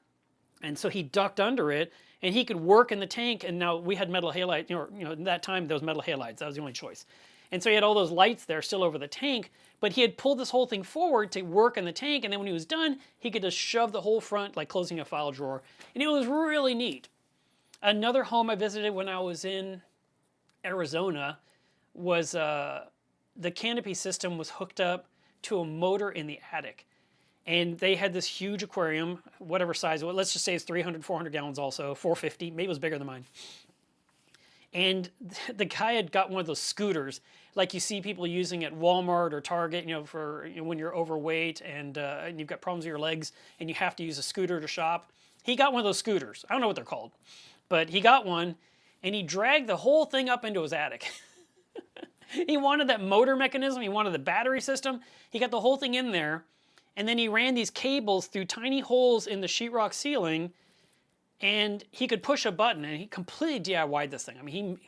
And so he ducked under it, and he could work in the tank. And now we had metal halides, in that time there was metal halides. That was the only choice. And so he had all those lights there still over the tank, but he had pulled this whole thing forward to work in the tank, and then when he was done, he could just shove the whole front like closing a file drawer. And it was really neat. Another home I visited when I was in Arizona was the canopy system was hooked up to a motor in the attic. And they had this huge aquarium, whatever size, let's just say it's 300, 400 gallons also, 450, maybe it was bigger than mine. And the guy had got one of those scooters, like you see people using at Walmart or Target, for when you're overweight and you've got problems with your legs and you have to use a scooter to shop. He got one of those scooters. I don't know what they're called, but he got one, and he dragged the whole thing up into his attic. He wanted that motor mechanism. He wanted the battery system. He got the whole thing in there, and then he ran these cables through tiny holes in the sheetrock ceiling, and he could push a button, and he completely DIY'd this thing. I mean,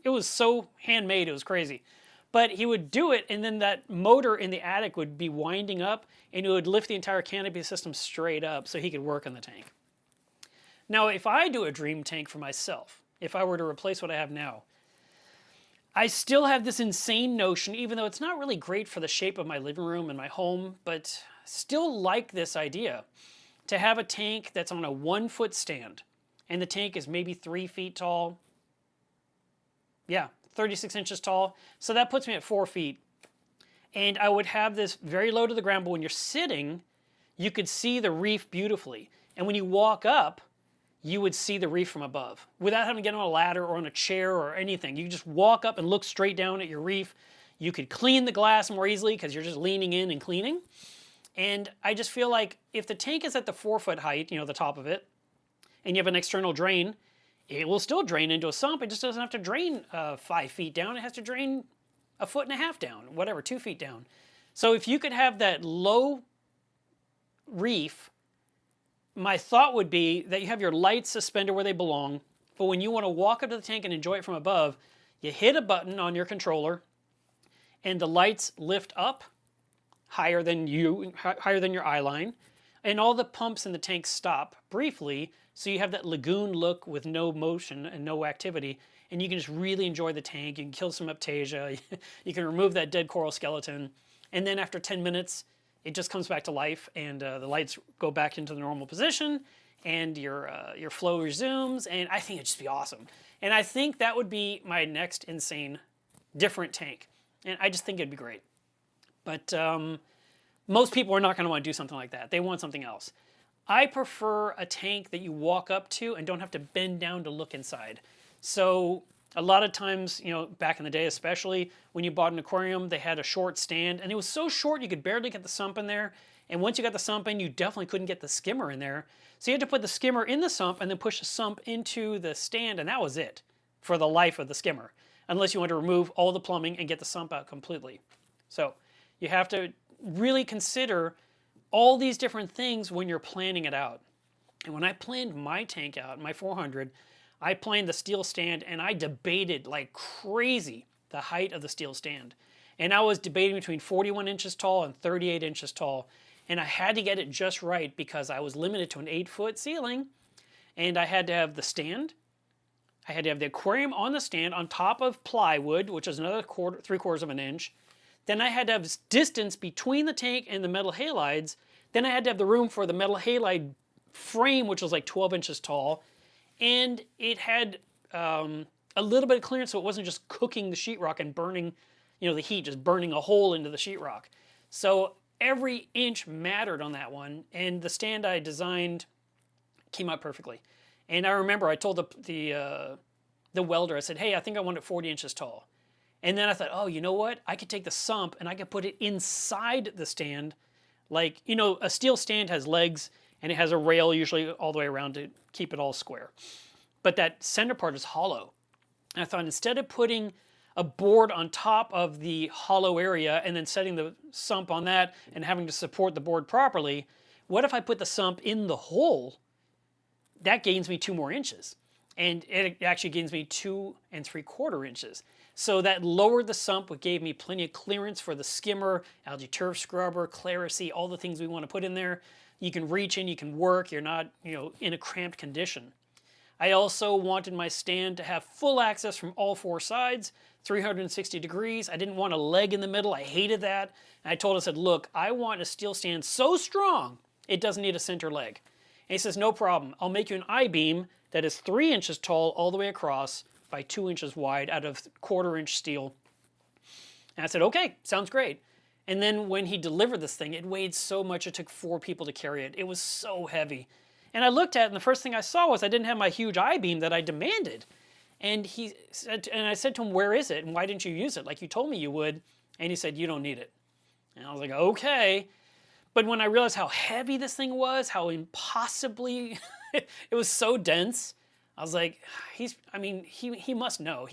it was so handmade, it was crazy. But he would do it, and then that motor in the attic would be winding up, and it would lift the entire canopy system straight up so he could work on the tank. Now, if I do a dream tank for myself, if I were to replace what I have now, I still have this insane notion, even though it's not really great for the shape of my living room and my home, but still like this idea, to have a tank that's on a 1-foot stand, and the tank is maybe 3 feet tall. Yeah, 36 inches tall. So that puts me at 4 feet. And I would have this very low to the ground, but when you're sitting, you could see the reef beautifully. And when you walk up, you would see the reef from above without having to get on a ladder or on a chair or anything. You could just walk up and look straight down at your reef. You could clean the glass more easily because you're just leaning in and cleaning. And I just feel like if the tank is at the 4-foot height, the top of it, and you have an external drain, it will still drain into a sump. It just doesn't have to drain 5 feet down. It has to drain 1.5 feet down, whatever, 2 feet down. So if you could have that low reef, my thought would be that you have your lights suspended where they belong, but when you want to walk up to the tank and enjoy it from above, you hit a button on your controller, and the lights lift up higher than your eye line, and all the pumps in the tank stop briefly, so you have that lagoon look with no motion and no activity, and you can just really enjoy the tank. You can kill some Aptasia, you can remove that dead coral skeleton, and then after 10 minutes, it just comes back to life, and the lights go back into the normal position, and your flow resumes, and I think it'd just be awesome. And I think that would be my next insane, different tank. And I just think it'd be great. But most people are not going to want to do something like that. They want something else. I prefer a tank that you walk up to and don't have to bend down to look inside. So a lot of times, back in the day especially, when you bought an aquarium, they had a short stand, and it was so short you could barely get the sump in there. And once you got the sump in, you definitely couldn't get the skimmer in there. So you had to put the skimmer in the sump and then push the sump into the stand, and that was it for the life of the skimmer, unless you want to remove all the plumbing and get the sump out completely. So you have to really consider all these different things when you're planning it out. And when I planned my tank out, my 400, I planned the steel stand, and I debated like crazy the height of the steel stand. And I was debating between 41 inches tall and 38 inches tall. And I had to get it just right because I was limited to an 8-foot ceiling. And I had to have the stand. I had to have the aquarium on the stand on top of plywood, which is another 3/4 of an inch. Then I had to have distance between the tank and the metal halides. Then I had to have the room for the metal halide frame, which was like 12 inches tall. And it had a little bit of clearance so it wasn't just cooking the sheetrock and burning, the heat, just burning a hole into the sheetrock. So every inch mattered on that one. And the stand I designed came out perfectly. And I remember I told the welder, I said, hey, I think I want it 40 inches tall. And then I thought, oh, you know what? I could take the sump and I could put it inside the stand. Like, a steel stand has legs and it has a rail usually all the way around to keep it all square. But that center part is hollow. And I thought instead of putting a board on top of the hollow area and then setting the sump on that and having to support the board properly, what if I put the sump in the hole? That gains me 2 more inches. And it actually gains me 2 3/4 inches. So that lowered the sump, which gave me plenty of clearance for the skimmer, algae turf scrubber, Claricy, all the things we want to put in there. You can reach in, you can work, you're not, in a cramped condition. I also wanted my stand to have full access from all 4 sides, 360 degrees. I didn't want a leg in the middle. I hated that. And I told him, I said, look, I want a steel stand so strong, it doesn't need a center leg. And he says, no problem. I'll make you an I-beam that is 3 inches tall all the way across by 2 inches wide out of 1/4 inch steel. And I said, okay, sounds great. And then when he delivered this thing, it weighed so much it took 4 people to carry it. It was so heavy. And I looked at it and the first thing I saw was I didn't have my huge I-beam that I demanded. And I said to him, where is it? And why didn't you use it like you told me you would? And he said, you don't need it. And I was like, okay. But when I realized how heavy this thing was, how impossibly, it was so dense, I was like, he must know.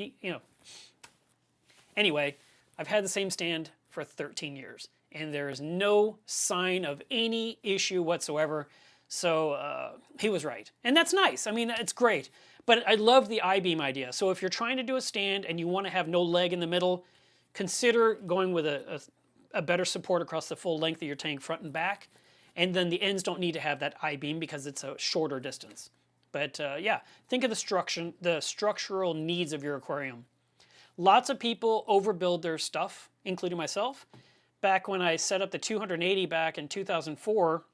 Anyway, I've had the same stand for 13 years, and there is no sign of any issue whatsoever. So he was right. And that's nice. It's great. But I love the I-beam idea. So if you're trying to do a stand and you want to have no leg in the middle, consider going with a better support across the full length of your tank, front and back. And then the ends don't need to have that I-beam because it's a shorter distance. But yeah, think of the structural needs of your aquarium. Lots of people overbuild their stuff, including myself. Back when I set up the 280 back in 2004,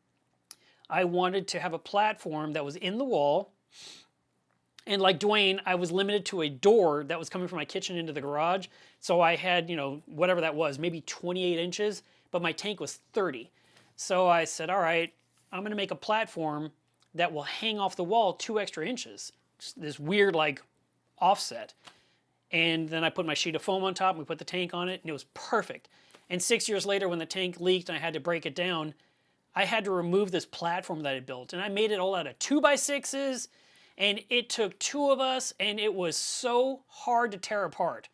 I wanted to have a platform that was in the wall. And like Dwayne, I was limited to a door that was coming from my kitchen into the garage. So I had, whatever that was, maybe 28 inches, but my tank was 30. So I said, all right, I'm going to make a platform that will hang off the wall 2 extra inches. Just this weird offset. And then I put my sheet of foam on top and we put the tank on it and it was perfect. And 6 years later when the tank leaked and I had to break it down, I had to remove this platform that I built. And I made it all out of 2x6s and it took 2 of us and it was so hard to tear apart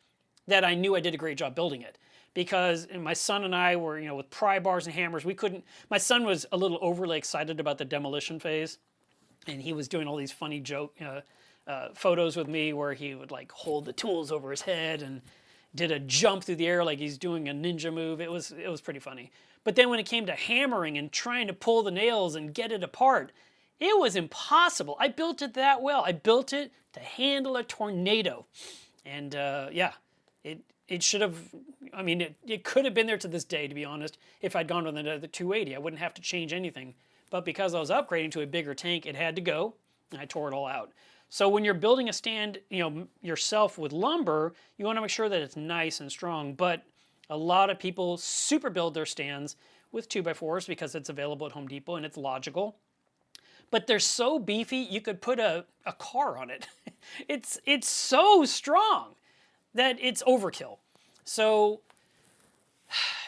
that I knew I did a great job building it. Because my son and I were, with pry bars and hammers, my son was a little overly excited about the demolition phase. And he was doing all these funny photos with me where he would hold the tools over his head and did a jump through the air like he's doing a ninja move. It was pretty funny. But then when it came to hammering and trying to pull the nails and get it apart, it was impossible. I built it that well. I built it to handle a tornado. And yeah, it should have, it could have been there to this day, to be honest, if I'd gone with the 280. I wouldn't have to change anything. But because I was upgrading to a bigger tank, it had to go, and I tore it all out. So when you're building a stand, yourself with lumber, you want to make sure that it's nice and strong. But a lot of people super build their stands with 2x4s because it's available at Home Depot and it's logical. But they're so beefy, you could put a car on it. It's so strong that it's overkill. So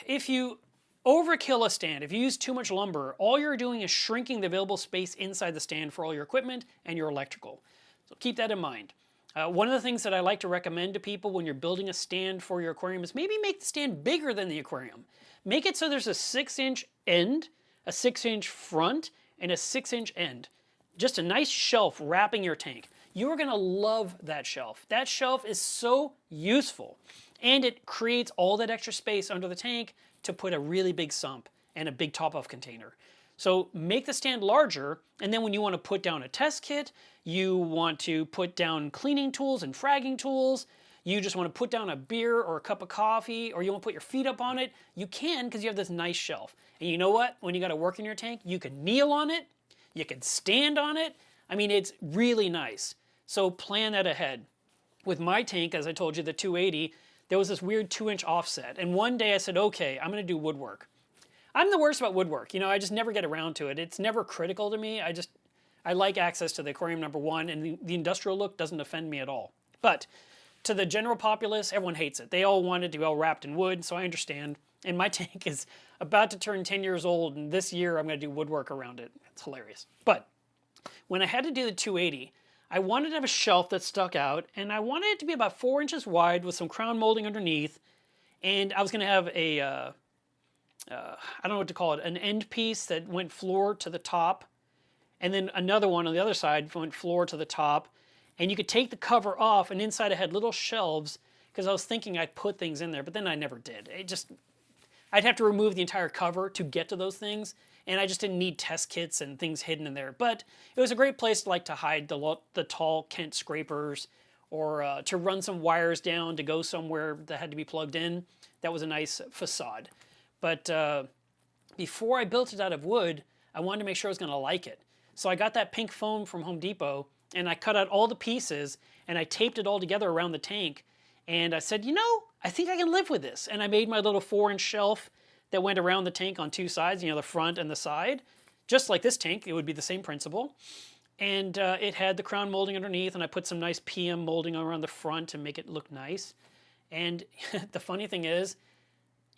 if you overkill a stand, if you use too much lumber, all you're doing is shrinking the available space inside the stand for all your equipment and your electrical. So keep that in mind. One of the things that I like to recommend to people when you're building a stand for your aquarium is maybe make the stand bigger than the aquarium. Make it so there's a 6-inch end, a 6-inch front, and a 6-inch end. Just a nice shelf wrapping your tank. You are going to love that shelf. That shelf is so useful. And it creates all that extra space under the tank to put a really big sump and a big top-off container. So make the stand larger, and then when you want to put down a test kit, you want to put down cleaning tools and fragging tools, you just want to put down a beer or a cup of coffee, or you want to put your feet up on it, you can because you have this nice shelf. And you know what? When you got to work in your tank, you can kneel on it, you can stand on it. I mean, it's really nice. So plan that ahead. With my tank, as I told you, the 280, there was this weird 2-inch offset. And one day I said, okay, I'm going to do woodwork. I'm the worst about woodwork. You know, I just never get around to it. It's never critical to me. I like access to the aquarium, number one, and the industrial look doesn't offend me at all. But to the general populace, everyone hates it. They all want it to be all wrapped in wood, so I understand. And my tank is about to turn 10 years old, and this year I'm going to do woodwork around it. It's hilarious. But when I had to do the 280, I wanted to have a shelf that stuck out, and I wanted it to be about 4 inches wide with some crown molding underneath, and I was going to have a I don't know what to call it, an end piece that went floor to the top, and then another one on the other side went floor to the top, and you could take the cover off, and inside it had little shelves, because I was thinking I'd put things in there, but then I never did. I'd have to remove the entire cover to get to those things, and I just didn't need test kits and things hidden in there. But it was a great place to hide the tall Kent scrapers, or to run some wires down to go somewhere that had to be plugged in. That was a nice facade. But before I built it out of wood, I wanted to make sure I was going to like it. So I got that pink foam from Home Depot, and I cut out all the pieces, and I taped it all together around the tank. And I said, you know, I think I can live with this. And I made my little 4-inch shelf that went around the tank on two sides, you know, the front and the side. Just like this tank, it would be the same principle. And it had the crown molding underneath, and I put some nice PM molding around the front to make it look nice. And the funny thing is,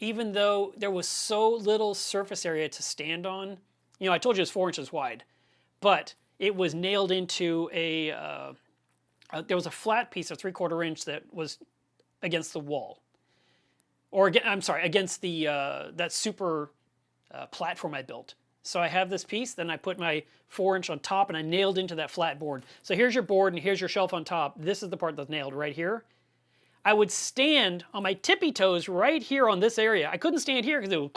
even though there was so little surface area to stand on, you know, I told you it's 4 inches wide, but it was nailed into there was a flat piece of 3/4 inch that was against the wall. Or, I'm sorry, against the that super platform I built. So I have this piece, then I put my 4-inch on top, and I nailed into that flat board. So here's your board, and here's your shelf on top. This is the part that's nailed right here. I would stand on my tippy toes right here on this area. I couldn't stand here because it would,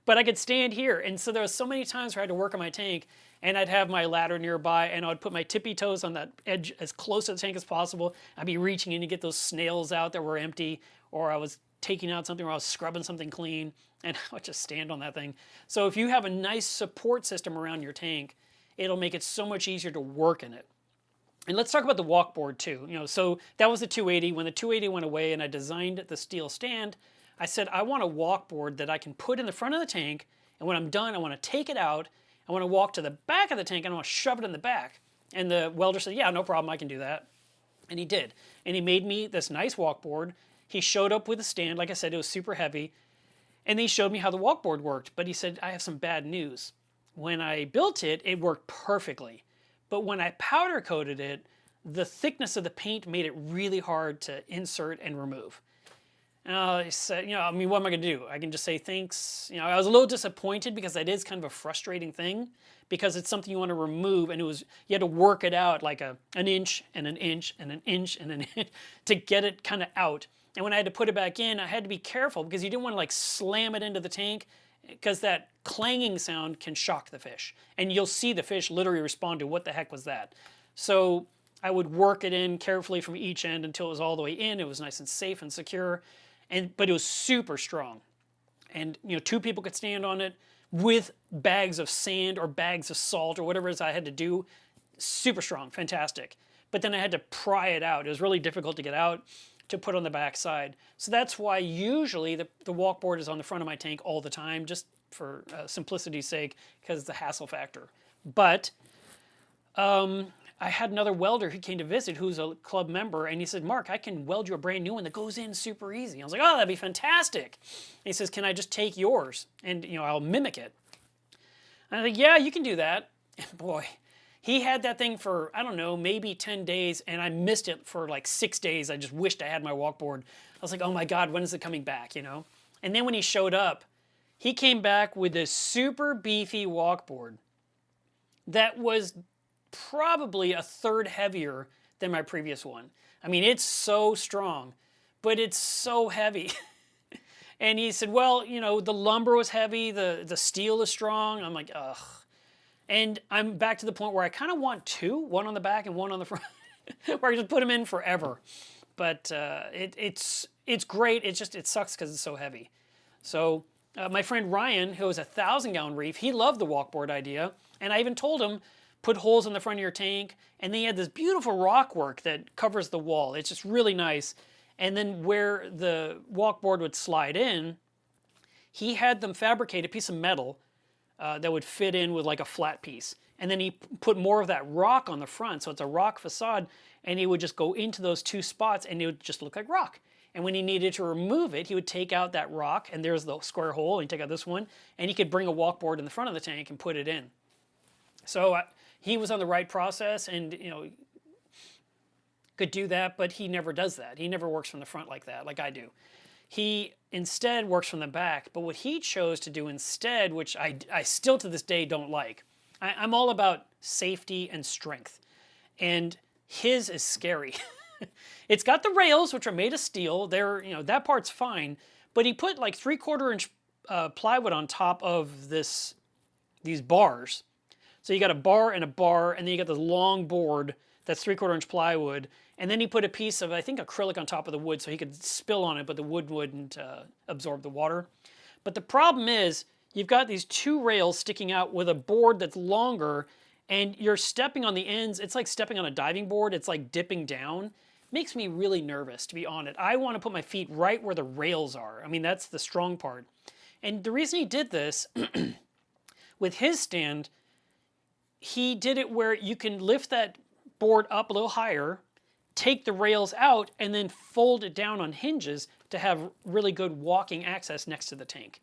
but I could stand here. And so there was so many times where I had to work on my tank, and I'd have my ladder nearby, and I would put my tippy toes on that edge as close to the tank as possible. I'd be reaching in to get those snails out that were empty, or I was taking out something, or I was scrubbing something clean, and I would just stand on that thing. So if you have a nice support system around your tank, it'll make it so much easier to work in it. And let's talk about the walkboard too. You know, so that was the 280. When the 280 went away and I designed the steel stand, I said I want a walkboard that I can put in the front of the tank, and when I'm done, I want to take it out, I want to walk to the back of the tank, and I want to shove it in the back. And the welder said, yeah, no problem, I can do that. And he did. And he made me this nice walkboard. He showed up with a stand. Like I said, it was super heavy. And he showed me how the walkboard worked. But he said, I have some bad news. When I built it, it worked perfectly. But when I powder coated it, the thickness of the paint made it really hard to insert and remove. And I said, you know, I mean, what am I going to do? I can just say thanks. You know, I was a little disappointed because that is kind of a frustrating thing, because it's something you want to remove, and you had to work it out like an inch and an inch and an inch and an inch to get it kind of out. And when I had to put it back in, I had to be careful because you didn't want to like slam it into the tank, because that clanging sound can shock the fish. And you'll see the fish literally respond to, what the heck was that? So I would work it in carefully from each end until it was all the way in. It was nice and safe and secure, but it was super strong. And you know, 2 people could stand on it with bags of sand or bags of salt or whatever it is I had to do. Super strong, fantastic. But then I had to pry it out. It was really difficult to get out to put on the back side. So that's why usually the walkboard is on the front of my tank all the time, just for simplicity's sake, because the hassle factor. But I had another welder who came to visit who's a club member, and he said, Mark, I can weld you a brand new one that goes in super easy. I was like, oh, that'd be fantastic. And he says, can I just take yours? And you know, I'll mimic it. And I think, yeah, you can do that. And boy, he had that thing for, I don't know, maybe 10 days, and I missed it for like 6 days. I just wished I had my walkboard. I was like, oh my God, when is it coming back, you know? And then when he showed up, he came back with this super beefy walkboard that was probably a third heavier than my previous one. I mean, it's so strong, but it's so heavy. And he said, well, you know, the lumber was heavy, the steel is strong. I'm like, ugh. And I'm back to the point where I kind of want two, one on the back and one on the front, where I just put them in forever. But it's great. It's just, it sucks because it's so heavy. So my friend Ryan, who has a 1,000-gallon reef, he loved the walkboard idea. And I even told him, put holes in the front of your tank. And then he had this beautiful rock work that covers the wall. It's just really nice. And then where the walkboard would slide in, he had them fabricate a piece of metal that would fit in with like a flat piece. And then he put more of that rock on the front, so it's a rock facade, and he would just go into those two spots and it would just look like rock. And when he needed to remove it, he would take out that rock, and there's the square hole, and he'd take out this one, and he could bring a walkboard in the front of the tank and put it in. So he was on the right process, and you know, could do that, but he never does that. He never works from the front like that, like I do. He instead works from the back, but what he chose to do instead, which I still to this day don't like, I'm all about safety and strength, and his is scary. It's got the rails, which are made of steel. They're, you know, that part's fine, but he put like 3/4 inch plywood on top of these bars. So you got a bar, and then you got this long board that's 3/4 inch plywood, and then he put a piece of, I think, acrylic on top of the wood so he could spill on it, but the wood wouldn't absorb the water. But the problem is, you've got these two rails sticking out with a board that's longer, and you're stepping on the ends. It's like stepping on a diving board. It's like dipping down. Makes me really nervous, to be on it. I want to put my feet right where the rails are. I mean, that's the strong part. And the reason he did this, with his stand, he did it where you can lift that board up a little higher, take the rails out, and then fold it down on hinges to have really good walking access next to the tank.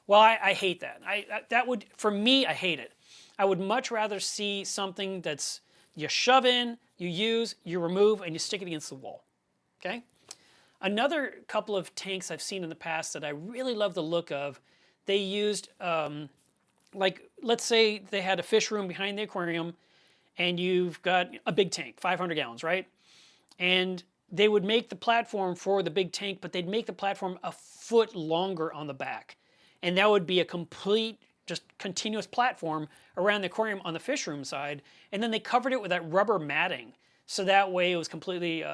Well, I hate that. That would, for me, I hate it. I would much rather see something that's you shove in, you use, you remove, and you stick it against the wall. Okay? Another couple of tanks I've seen in the past that I really love the look of, they used, like, let's say they had a fish room behind the aquarium, and you've got a big tank, 500 gallons, right? And they would make the platform for the big tank, but they'd make the platform a foot longer on the back. And that would be a complete, just continuous platform around the aquarium on the fish room side. And then they covered it with that rubber matting. So that way it was completely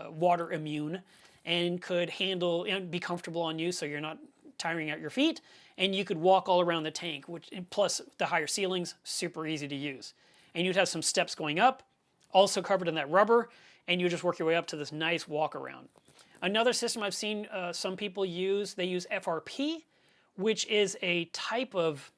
water immune and could handle and be comfortable on you, so you're not tiring out your feet. And you could walk all around the tank, which, plus the higher ceilings, super easy to use. And you'd have some steps going up, also covered in that rubber, and you just work your way up to this nice walk around. Another system I've seen some people use, they use FRP, which is a type of,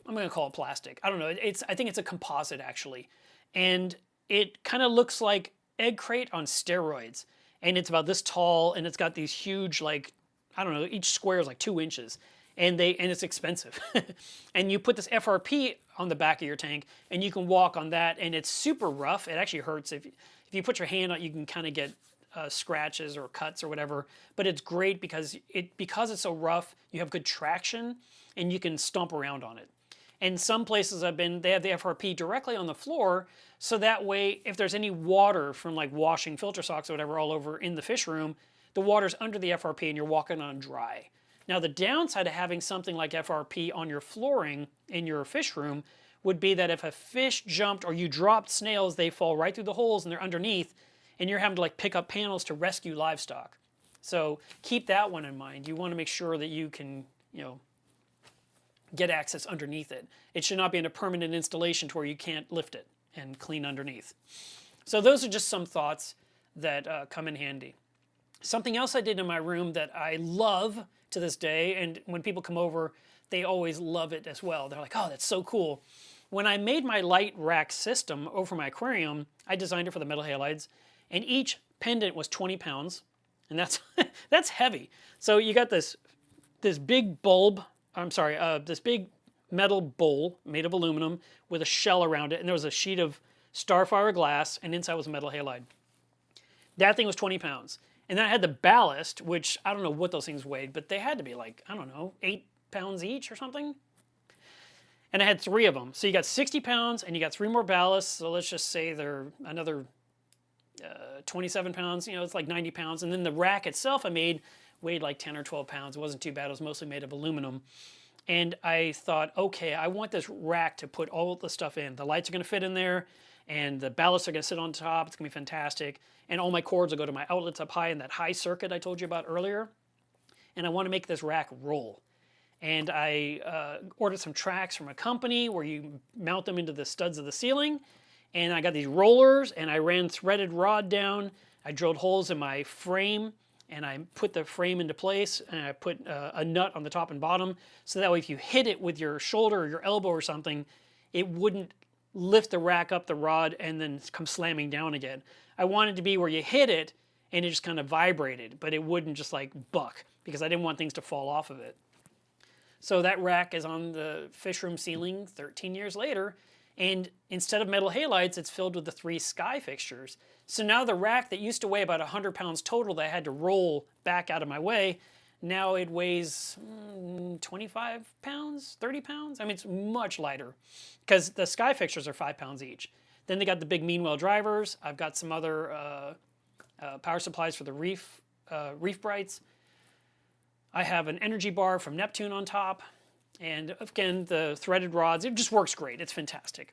I'm going to call it plastic. I don't know. I think it's a composite, actually. And it kind of looks like egg crate on steroids. And it's about this tall, and it's got these huge, like, I don't know, each square is like 2 inches. And it's expensive. And you put this FRP on the back of your tank, and you can walk on that, and it's super rough. It actually hurts. If you put your hand on it, you can kind of get scratches or cuts or whatever. But it's great because it's so rough, you have good traction, and you can stomp around on it. And some places I've been, they have the FRP directly on the floor, so that way, if there's any water from like washing filter socks or whatever all over in the fish room, the water's under the FRP and you're walking on dry. Now, the downside of having something like FRP on your flooring in your fish room would be that if a fish jumped or you dropped snails, they fall right through the holes and they're underneath, and you're having to like pick up panels to rescue livestock. So keep that one in mind. You want to make sure that you can, get access underneath it. It should not be in a permanent installation to where you can't lift it and clean underneath. So those are just some thoughts that come in handy. Something else I did in my room that I love to this day, and when people come over, they always love it as well. They're like, oh, that's so cool. When I made my light rack system over my aquarium, I designed it for the metal halides, and each pendant was 20 pounds, and that's that's heavy. So you got this big this big metal bowl made of aluminum with a shell around it, and there was a sheet of Starfire glass, and inside was a metal halide. That thing was 20 pounds. And then I had the ballast, which I don't know what those things weighed, but they had to be like, I don't know, 8 pounds each or something. And I had 3 of them. So you got 60 pounds and you got 3 more ballasts. So let's just say they're another 27 pounds, it's like 90 pounds. And then the rack itself I made weighed like 10 or 12 pounds. It wasn't too bad. It was mostly made of aluminum. And I thought, okay, I want this rack to put all the stuff in. The lights are going to fit in there, and the ballasts are going to sit on top. It's going to be fantastic. And all my cords will go to my outlets up high in that high circuit I told you about earlier. And I want to make this rack roll. And I ordered some tracks from a company where you mount them into the studs of the ceiling. And I got these rollers, and I ran threaded rod down. I drilled holes in my frame, and I put the frame into place, and I put a nut on the top and bottom, so that way if you hit it with your shoulder or your elbow or something, it wouldn't lift the rack up the rod and then come slamming down again. I wanted it to be where you hit it, and it just kind of vibrated, but it wouldn't just like buck, because I didn't want things to fall off of it. So that rack is on the fish room ceiling 13 years later, and instead of metal halides, it's filled with the 3 sky fixtures. So now the rack that used to weigh about 100 pounds total that I had to roll back out of my way, now it weighs 25 pounds, 30 pounds? I mean, it's much lighter because the sky fixtures are 5 pounds each. Then they got the big Meanwell drivers. I've got some other power supplies for the Reef Brights. I have an energy bar from Neptune on top. And again, the threaded rods, it just works great. It's fantastic.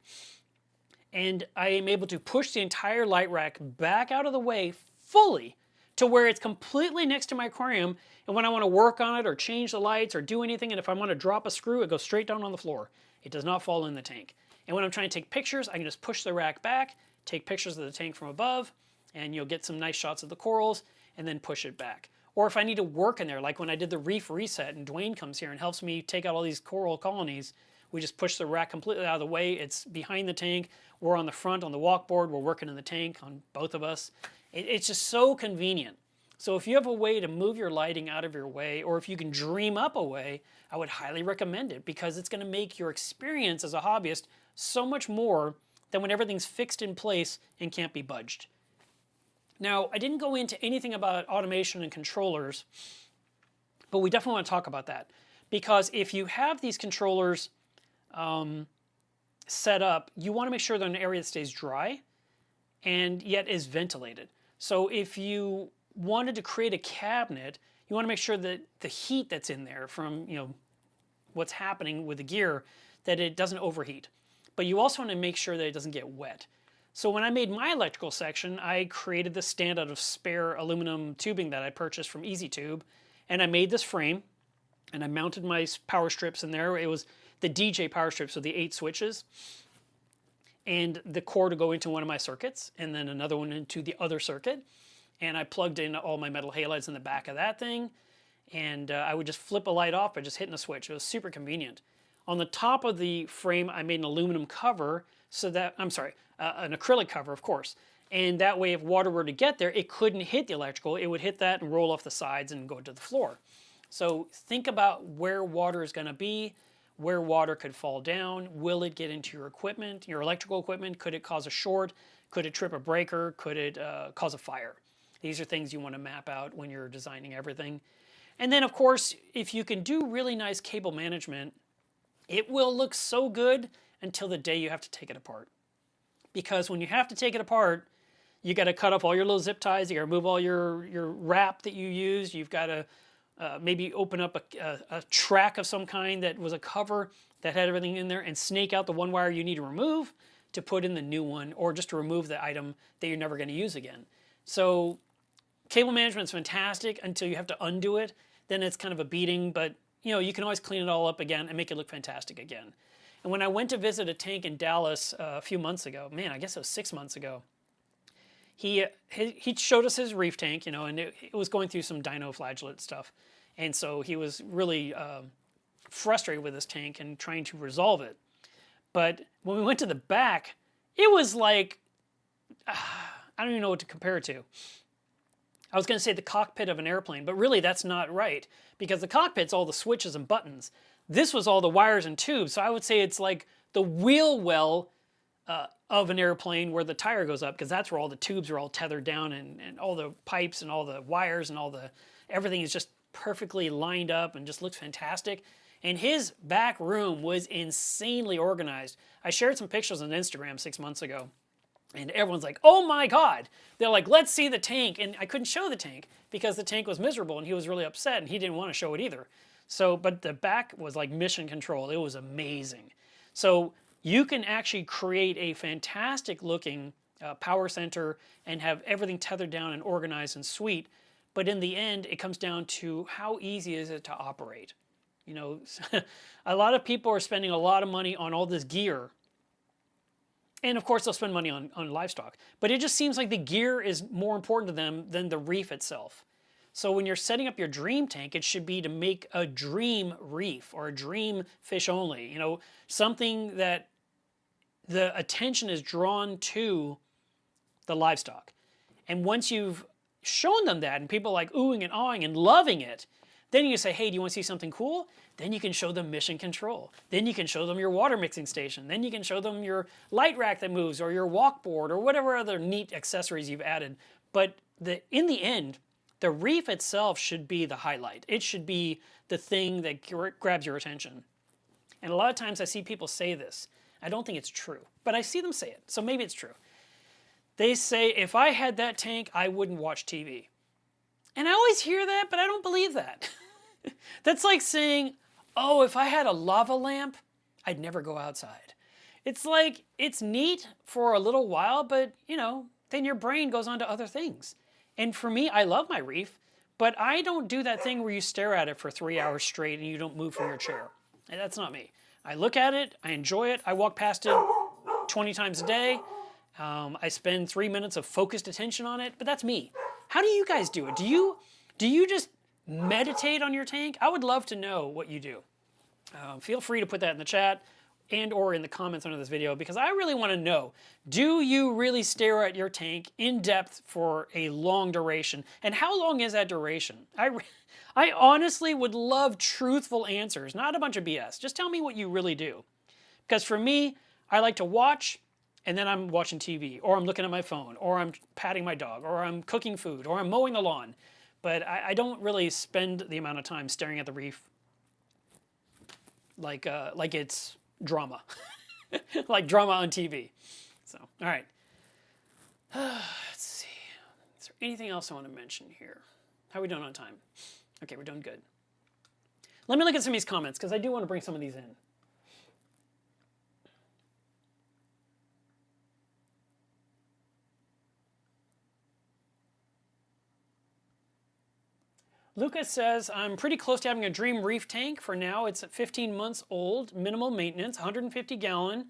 And I am able to push the entire light rack back out of the way fully to where it's completely next to my aquarium. And when I want to work on it or change the lights or do anything, and if I want to drop a screw, it goes straight down on the floor. It does not fall in the tank. And when I'm trying to take pictures, I can just push the rack back, take pictures of the tank from above, and you'll get some nice shots of the corals, and then push it back. Or if I need to work in there, like when I did the reef reset and Dwayne comes here and helps me take out all these coral colonies, we just push the rack completely out of the way. It's behind the tank. We're on the front on the walkboard. We're working in the tank on both of us. It's just so convenient. So if you have a way to move your lighting out of your way, or if you can dream up a way, I would highly recommend it, because it's going to make your experience as a hobbyist so much more than when everything's fixed in place and can't be budged. Now, I didn't go into anything about automation and controllers, but we definitely want to talk about that. Because if you have these controllers set up, you want to make sure they're in an area that stays dry and yet is ventilated. So if you wanted to create a cabinet, you want to make sure that the heat that's in there from what's happening with the gear, that it doesn't overheat. But you also want to make sure that it doesn't get wet. So when I made my electrical section, I created this stand out of spare aluminum tubing that I purchased from EasyTube, and I made this frame, and I mounted my power strips in there. It was the DJ power strips with the 8 switches, and the cord to go into one of my circuits, and then another one into the other circuit, and I plugged in all my metal halides in the back of that thing, and I would just flip a light off by just hitting a switch. It was super convenient. On the top of the frame, I made an aluminum cover, an acrylic cover, of course. And that way, if water were to get there, it couldn't hit the electrical. It would hit that and roll off the sides and go to the floor. So think about where water is going to be, where water could fall down. Will it get into your equipment, your electrical equipment? Could it cause a short? Could it trip a breaker? Could it cause a fire? These are things you want to map out when you're designing everything. And then, of course, if you can do really nice cable management, it will look so good until the day you have to take it apart. Because when you have to take it apart, you got to cut off all your little zip ties. You got to remove all your wrap that you use. You've got to maybe open up a track of some kind that was a cover that had everything in there and snake out the one wire you need to remove to put in the new one, or just to remove the item that you're never going to use again. So cable management is fantastic until you have to undo it. Then it's kind of a beating, but you can always clean it all up again and make it look fantastic again. And when I went to visit a tank in Dallas a few months ago, I guess it was 6 months ago, he showed us his reef tank, and it was going through some dinoflagellate stuff. And so he was really frustrated with his tank and trying to resolve it. But when we went to the back, it was like, I don't even know what to compare it to. I was going to say the cockpit of an airplane, but really that's not right, because the cockpit's all the switches and buttons. This was all the wires and tubes, so I would say it's like the wheel well of an airplane where the tire goes up, because that's where all the tubes are all tethered down, and all the pipes and all the wires and everything is just perfectly lined up and just looks fantastic. And his back room was insanely organized. I shared some pictures on Instagram 6 months ago. And everyone's like, oh my God. They're like, let's see the tank. And I couldn't show the tank because the tank was miserable and he was really upset and he didn't want to show it either. So, but the back was like mission control. It was amazing. So you can actually create a fantastic looking power center and have everything tethered down and organized and sweet. But in the end, it comes down to how easy is it to operate. You know, a lot of people are spending a lot of money on all this gear. And of course, they'll spend money on livestock. But it just seems like the gear is more important to them than the reef itself. So when you're setting up your dream tank, it should be to make a dream reef or a dream fish only. You know, something that the attention is drawn to the livestock. And once you've shown them that and people are like oohing and awing and loving it, then you say, hey, do you want to see something cool? Then you can show them mission control. Then you can show them your water mixing station. Then you can show them your light rack that moves or your walk board or whatever other neat accessories you've added. But in the end, the reef itself should be the highlight. It should be the thing that grabs your attention. And a lot of times I see people say this. I don't think it's true, but I see them say it, so maybe it's true. They say, if I had that tank, I wouldn't watch TV. And I always hear that, but I don't believe that. That's like saying, oh, if I had a lava lamp, I'd never go outside. It's like, it's neat for a little while, but you know, then your brain goes on to other things. And for me, I love my reef, but I don't do that thing where you stare at it for 3 hours straight and you don't move from your chair. And that's not me. I look at it, I enjoy it, I walk past it 20 times a day. I spend 3 minutes of focused attention on it, but that's me. How do you guys do it? Do you just meditate on your tank? I would love to know what you do. Feel free to put that in the chat and or in the comments under this video because I really want to know, do you really stare at your tank in depth for a long duration? And how long is that duration? I honestly would love truthful answers, not a bunch of BS. Just tell me what you really do. Because for me, I like to watch and then I'm watching TV or I'm looking at my phone or I'm patting my dog or I'm cooking food or I'm mowing the lawn. But I don't really spend the amount of time staring at the reef like it's drama, like drama on TV. So, all right. Let's see. Is there anything else I want to mention here? How are we doing on time? Okay, we're doing good. Let me look at some of these comments because I do want to bring some of these in. Lucas says, I'm pretty close to having a dream reef tank. For now, it's 15 months old, minimal maintenance, 150 gallon.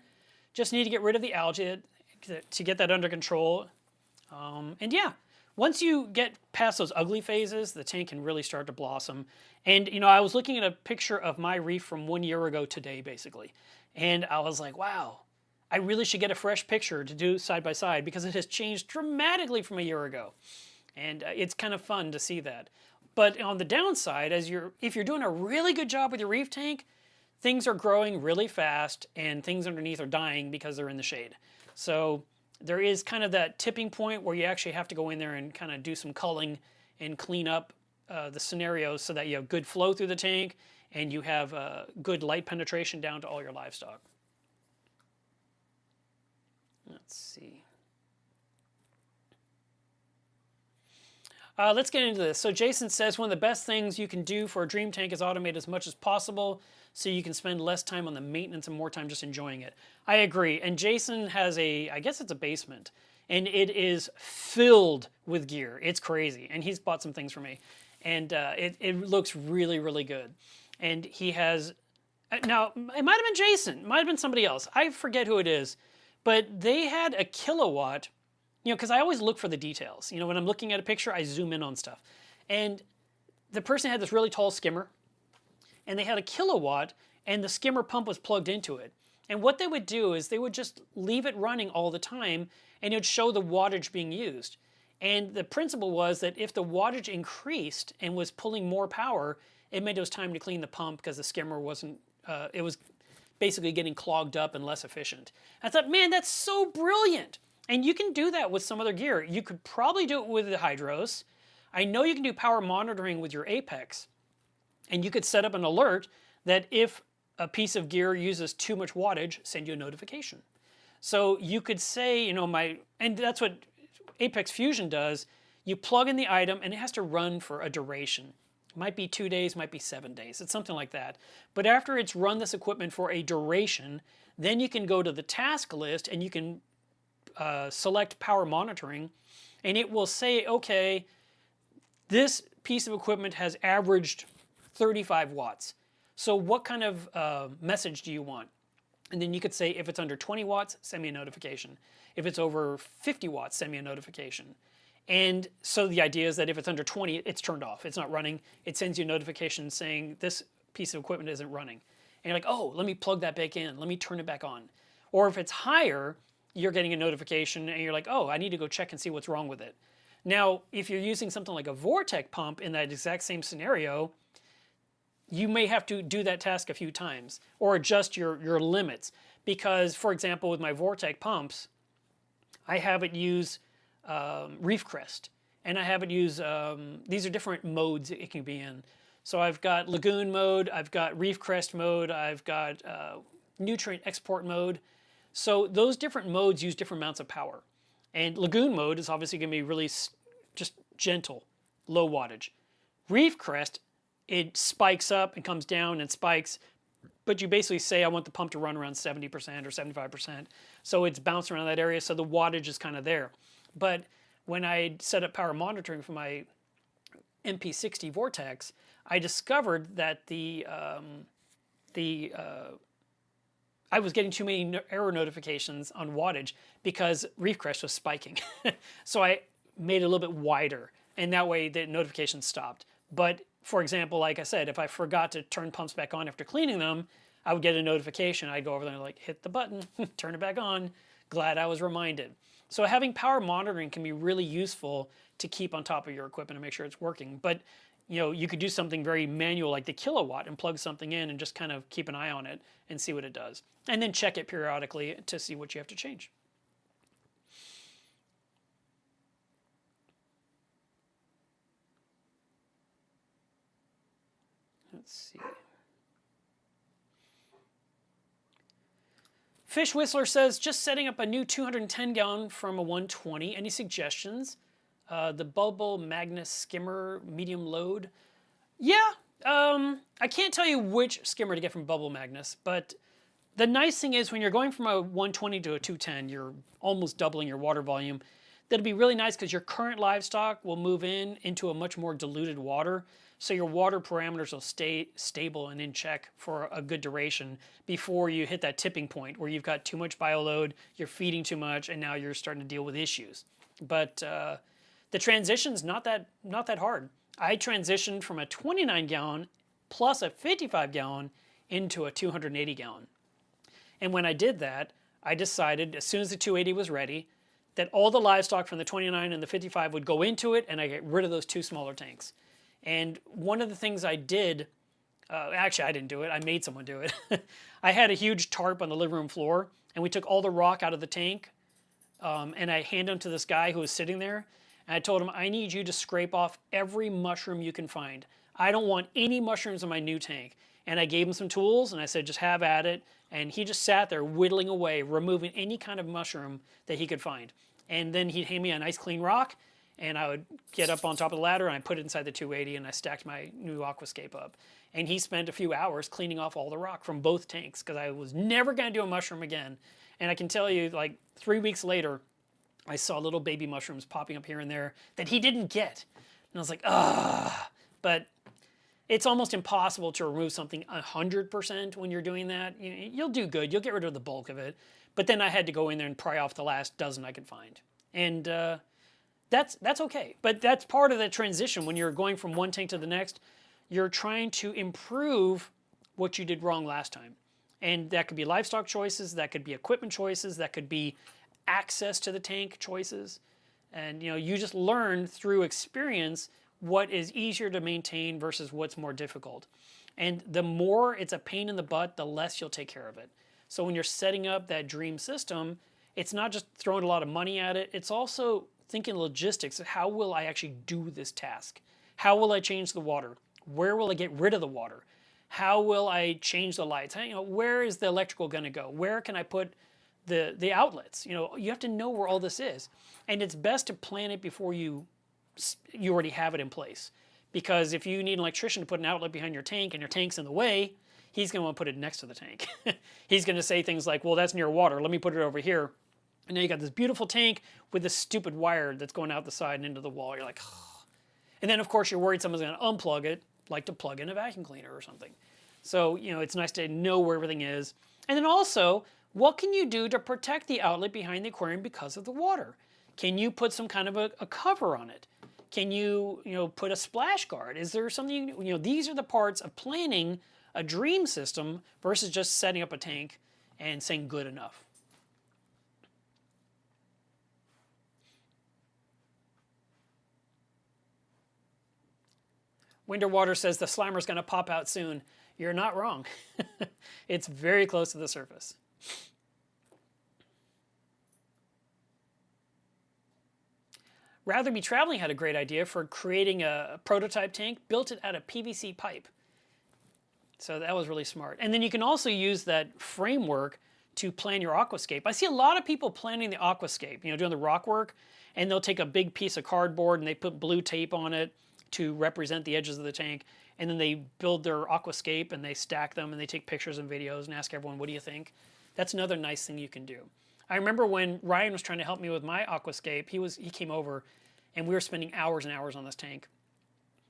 Just need to get rid of the algae to get that under control. And yeah, once you get past those ugly phases, the tank can really start to blossom. And you know, I was looking at a picture of my reef from 1 year ago today, basically. And I was like, wow, I really should get a fresh picture to do side by side because it has changed dramatically from a year ago. And it's kind of fun to see that. But on the downside, if you're doing a really good job with your reef tank, things are growing really fast and things underneath are dying because they're in the shade. So there is kind of that tipping point where you actually have to go in there and kind of do some culling and clean up the scenarios so that you have good flow through the tank and you have good light penetration down to all your livestock. Let's see. Let's get into this. So Jason says one of the best things you can do for a dream tank is automate as much as possible so you can spend less time on the maintenance and more time just enjoying it. I agree. And Jason has I guess it's a basement, and it is filled with gear. It's crazy. And he's bought some things for me. And it looks really, really good. And he has, now it might have been Jason, it might have been somebody else. I forget who it is, but they had a kilowatt. You know, because I always look for the details. You know, when I'm looking at a picture, I zoom in on stuff. And the person had this really tall skimmer, and they had a kilowatt, and the skimmer pump was plugged into it. And what they would do is they would just leave it running all the time, and it would show the wattage being used. And the principle was that if the wattage increased and was pulling more power, it meant it was time to clean the pump because the skimmer wasn't, it was basically getting clogged up and less efficient. I thought, man, that's so brilliant. And you can do that with some other gear. You could probably do it with the hydros. I know you can do power monitoring with your Apex. And you could set up an alert that if a piece of gear uses too much wattage, send you a notification. So you could say, and that's what Apex Fusion does. You plug in the item and it has to run for a duration. It might be 2 days, might be 7 days. It's something like that. But after it's run this equipment for a duration, then you can go to the task list and you can select power monitoring, and it will say, okay, this piece of equipment has averaged 35 watts. So what kind of message do you want? And then you could say, if it's under 20 watts, send me a notification. If it's over 50 watts, send me a notification. And so the idea is that if it's under 20, it's turned off. It's not running. It sends you a notification saying this piece of equipment isn't running. And you're like, oh, let me plug that back in. Let me turn it back on. Or if it's higher, you're getting a notification and you're like, oh, I need to go check and see what's wrong with it. Now, if you're using something like a Vortec pump in that exact same scenario, you may have to do that task a few times or adjust your limits. Because, for example, with my Vortec pumps, I have it use Reef Trace, and I have it use, these are different modes it can be in. So I've got Lagoon mode, I've got Reef Trace mode, I've got nutrient export mode. So those different modes use different amounts of power. And Lagoon mode is obviously going to be really just gentle, low wattage. Reef Trace, it spikes up and comes down and spikes, but you basically say I want the pump to run around 70% or 75%. So it's bouncing around that area, so the wattage is kind of there. But when I set up power monitoring for my MP60 Vortex, I discovered that I was getting too many error notifications on wattage because Reef Trace was spiking. So I made it a little bit wider, and that way the notifications stopped. But for example, like I said, if I forgot to turn pumps back on after cleaning them, I would get a notification. I'd go over there and like hit the button, turn it back on. Glad I was reminded. So having power monitoring can be really useful to keep on top of your equipment and make sure it's working. But you could do something very manual like the kilowatt and plug something in and just kind of keep an eye on it and see what it does. And then check it periodically to see what you have to change. Let's see. Fish Whistler says, just setting up a new 210 gallon from a 120. Any suggestions? The Bubble Magnus skimmer, medium load. Yeah, I can't tell you which skimmer to get from Bubble Magnus, but the nice thing is when you're going from a 120 to a 210, you're almost doubling your water volume. That'd be really nice because your current livestock will move into a much more diluted water, so your water parameters will stay stable and in check for a good duration before you hit that tipping point where you've got too much bioload, you're feeding too much, and now you're starting to deal with issues. But the transition's not that hard. I transitioned from a 29 gallon plus a 55 gallon into a 280 gallon. And when I did that, I decided as soon as the 280 was ready that all the livestock from the 29 and the 55 would go into it, and I get rid of those two smaller tanks. And one of the things I did, actually I didn't do it, I made someone do it. I had a huge tarp on the living room floor, and we took all the rock out of the tank, and I handed them to this guy who was sitting there, and I told him, I need you to scrape off every mushroom you can find. I don't want any mushrooms in my new tank. And I gave him some tools, and I said, just have at it. And he just sat there whittling away, removing any kind of mushroom that he could find. And then he'd hand me a nice clean rock, and I would get up on top of the ladder, and I put it inside the 280, and I stacked my new Aquascape up. And he spent a few hours cleaning off all the rock from both tanks, because I was never going to do a mushroom again. And I can tell you, like 3 weeks later, I saw little baby mushrooms popping up here and there that he didn't get. And I was like, ah. But it's almost impossible to remove something 100% when you're doing that. You'll do good. You'll get rid of the bulk of it. But then I had to go in there and pry off the last dozen I could find. And that's okay. But that's part of the transition. When you're going from one tank to the next, you're trying to improve what you did wrong last time. And that could be livestock choices. That could be equipment choices. That could be access to the tank choices. And you just learn through experience what is easier to maintain versus what's more difficult. And the more it's a pain in the butt, the less you'll take care of it. So when you're setting up that dream system, it's not just throwing a lot of money at it, it's also thinking logistics. How will I actually do this task? How will I change the water? Where will I get rid of the water? How will I change the lights? Where is the electrical going to go? Where can I put the outlets. You know, you have to know where all this is, and it's best to plan it before you already have it in place. Because if you need an electrician to put an outlet behind your tank and your tank's in the way, he's going to want to put it next to the tank. He's going to say things like, well, that's near water, let me put it over here. And now you got this beautiful tank with this stupid wire that's going out the side and into the wall. You're like, oh. And then of course you're worried someone's going to unplug it, like to plug in a vacuum cleaner or something. So, you know, it's nice to know where everything is. And then also, what can you do to protect the outlet behind the aquarium because of the water? Can you put some kind of a cover on it? Can you, put a splash guard? Is there something, these are the parts of planning a dream system versus just setting up a tank and saying good enough. Winterwater says the Slimer's going to pop out soon. You're not wrong. It's very close to the surface. Rather Be Traveling had a great idea for creating a prototype tank, built it out of PVC pipe. So that was really smart. And then you can also use that framework to plan your aquascape. I see a lot of people planning the aquascape, doing the rock work, and they'll take a big piece of cardboard and they put blue tape on it to represent the edges of the tank, and then they build their aquascape and they stack them and they take pictures and videos and ask everyone, what do you think? That's another nice thing you can do. I remember when Ryan was trying to help me with my aquascape, he came over and we were spending hours and hours on this tank.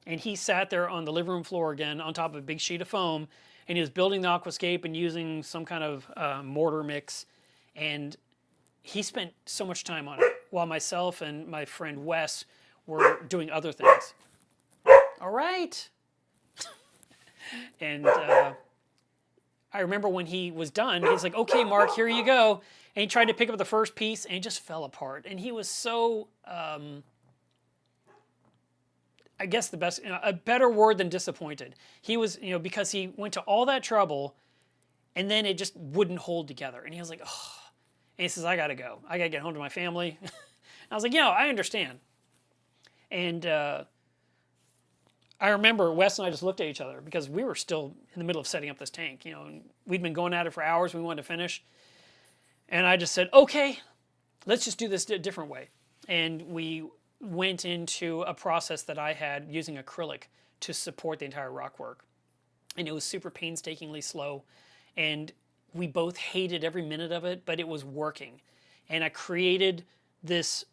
And he sat there on the living room floor again on top of a big sheet of foam, and he was building the aquascape and using some kind of mortar mix. And he spent so much time on it while myself and my friend Wes were doing other things. All right. And I remember when he was done, he's like, okay, Mark, here you go. And he tried to pick up the first piece and it just fell apart. And he was so, I guess the best, a better word than disappointed. He was, because he went to all that trouble and then it just wouldn't hold together. And he was like, oh. And he says, I got to go. I got to get home to my family. I was like, I understand. And I remember Wes and I just looked at each other because we were still in the middle of setting up this tank. And we'd been going at it for hours. We wanted to finish. And I just said, okay, let's just do this a different way. And we went into a process that I had using acrylic to support the entire rock work. And it was super painstakingly slow. And we both hated every minute of it, but it was working. And I created this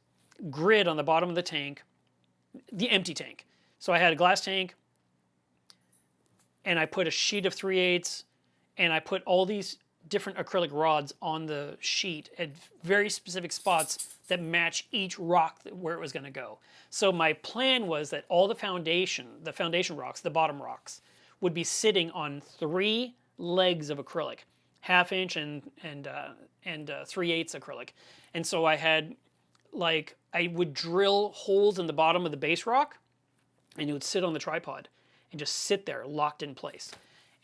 grid on the bottom of the tank, the empty tank. So I had a glass tank, and I put a sheet of 3/8, and I put all these different acrylic rods on the sheet at very specific spots that match each rock where it was going to go. So my plan was that all the foundation rocks, the bottom rocks, would be sitting on 3 legs of acrylic, 1/2 inch and 3/8 acrylic. And so I had, I would drill holes in the bottom of the base rock, and it would sit on the tripod and just sit there locked in place.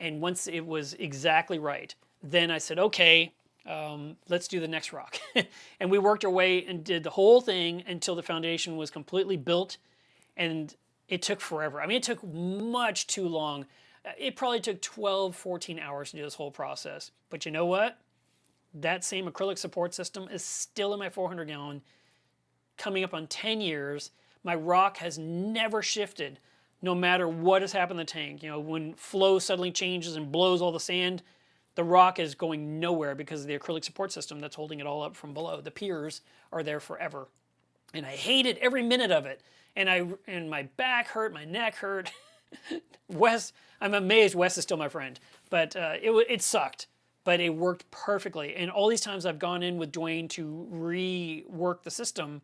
And once it was exactly right, then I said, okay, let's do the next rock. And we worked our way and did the whole thing until the foundation was completely built, and it took forever. I mean, it took much too long. It probably took 12, 14 hours to do this whole process. But you know what? That same acrylic support system is still in my 400 gallon, coming up on 10 years. My rock has never shifted, no matter what has happened in the tank. When flow suddenly changes and blows all the sand, the rock is going nowhere because of the acrylic support system that's holding it all up from below. The piers are there forever. And I hated every minute of it. And my back hurt, my neck hurt. Wes, I'm amazed Wes is still my friend. But it sucked. But it worked perfectly. And all these times I've gone in with Dwayne to rework the system,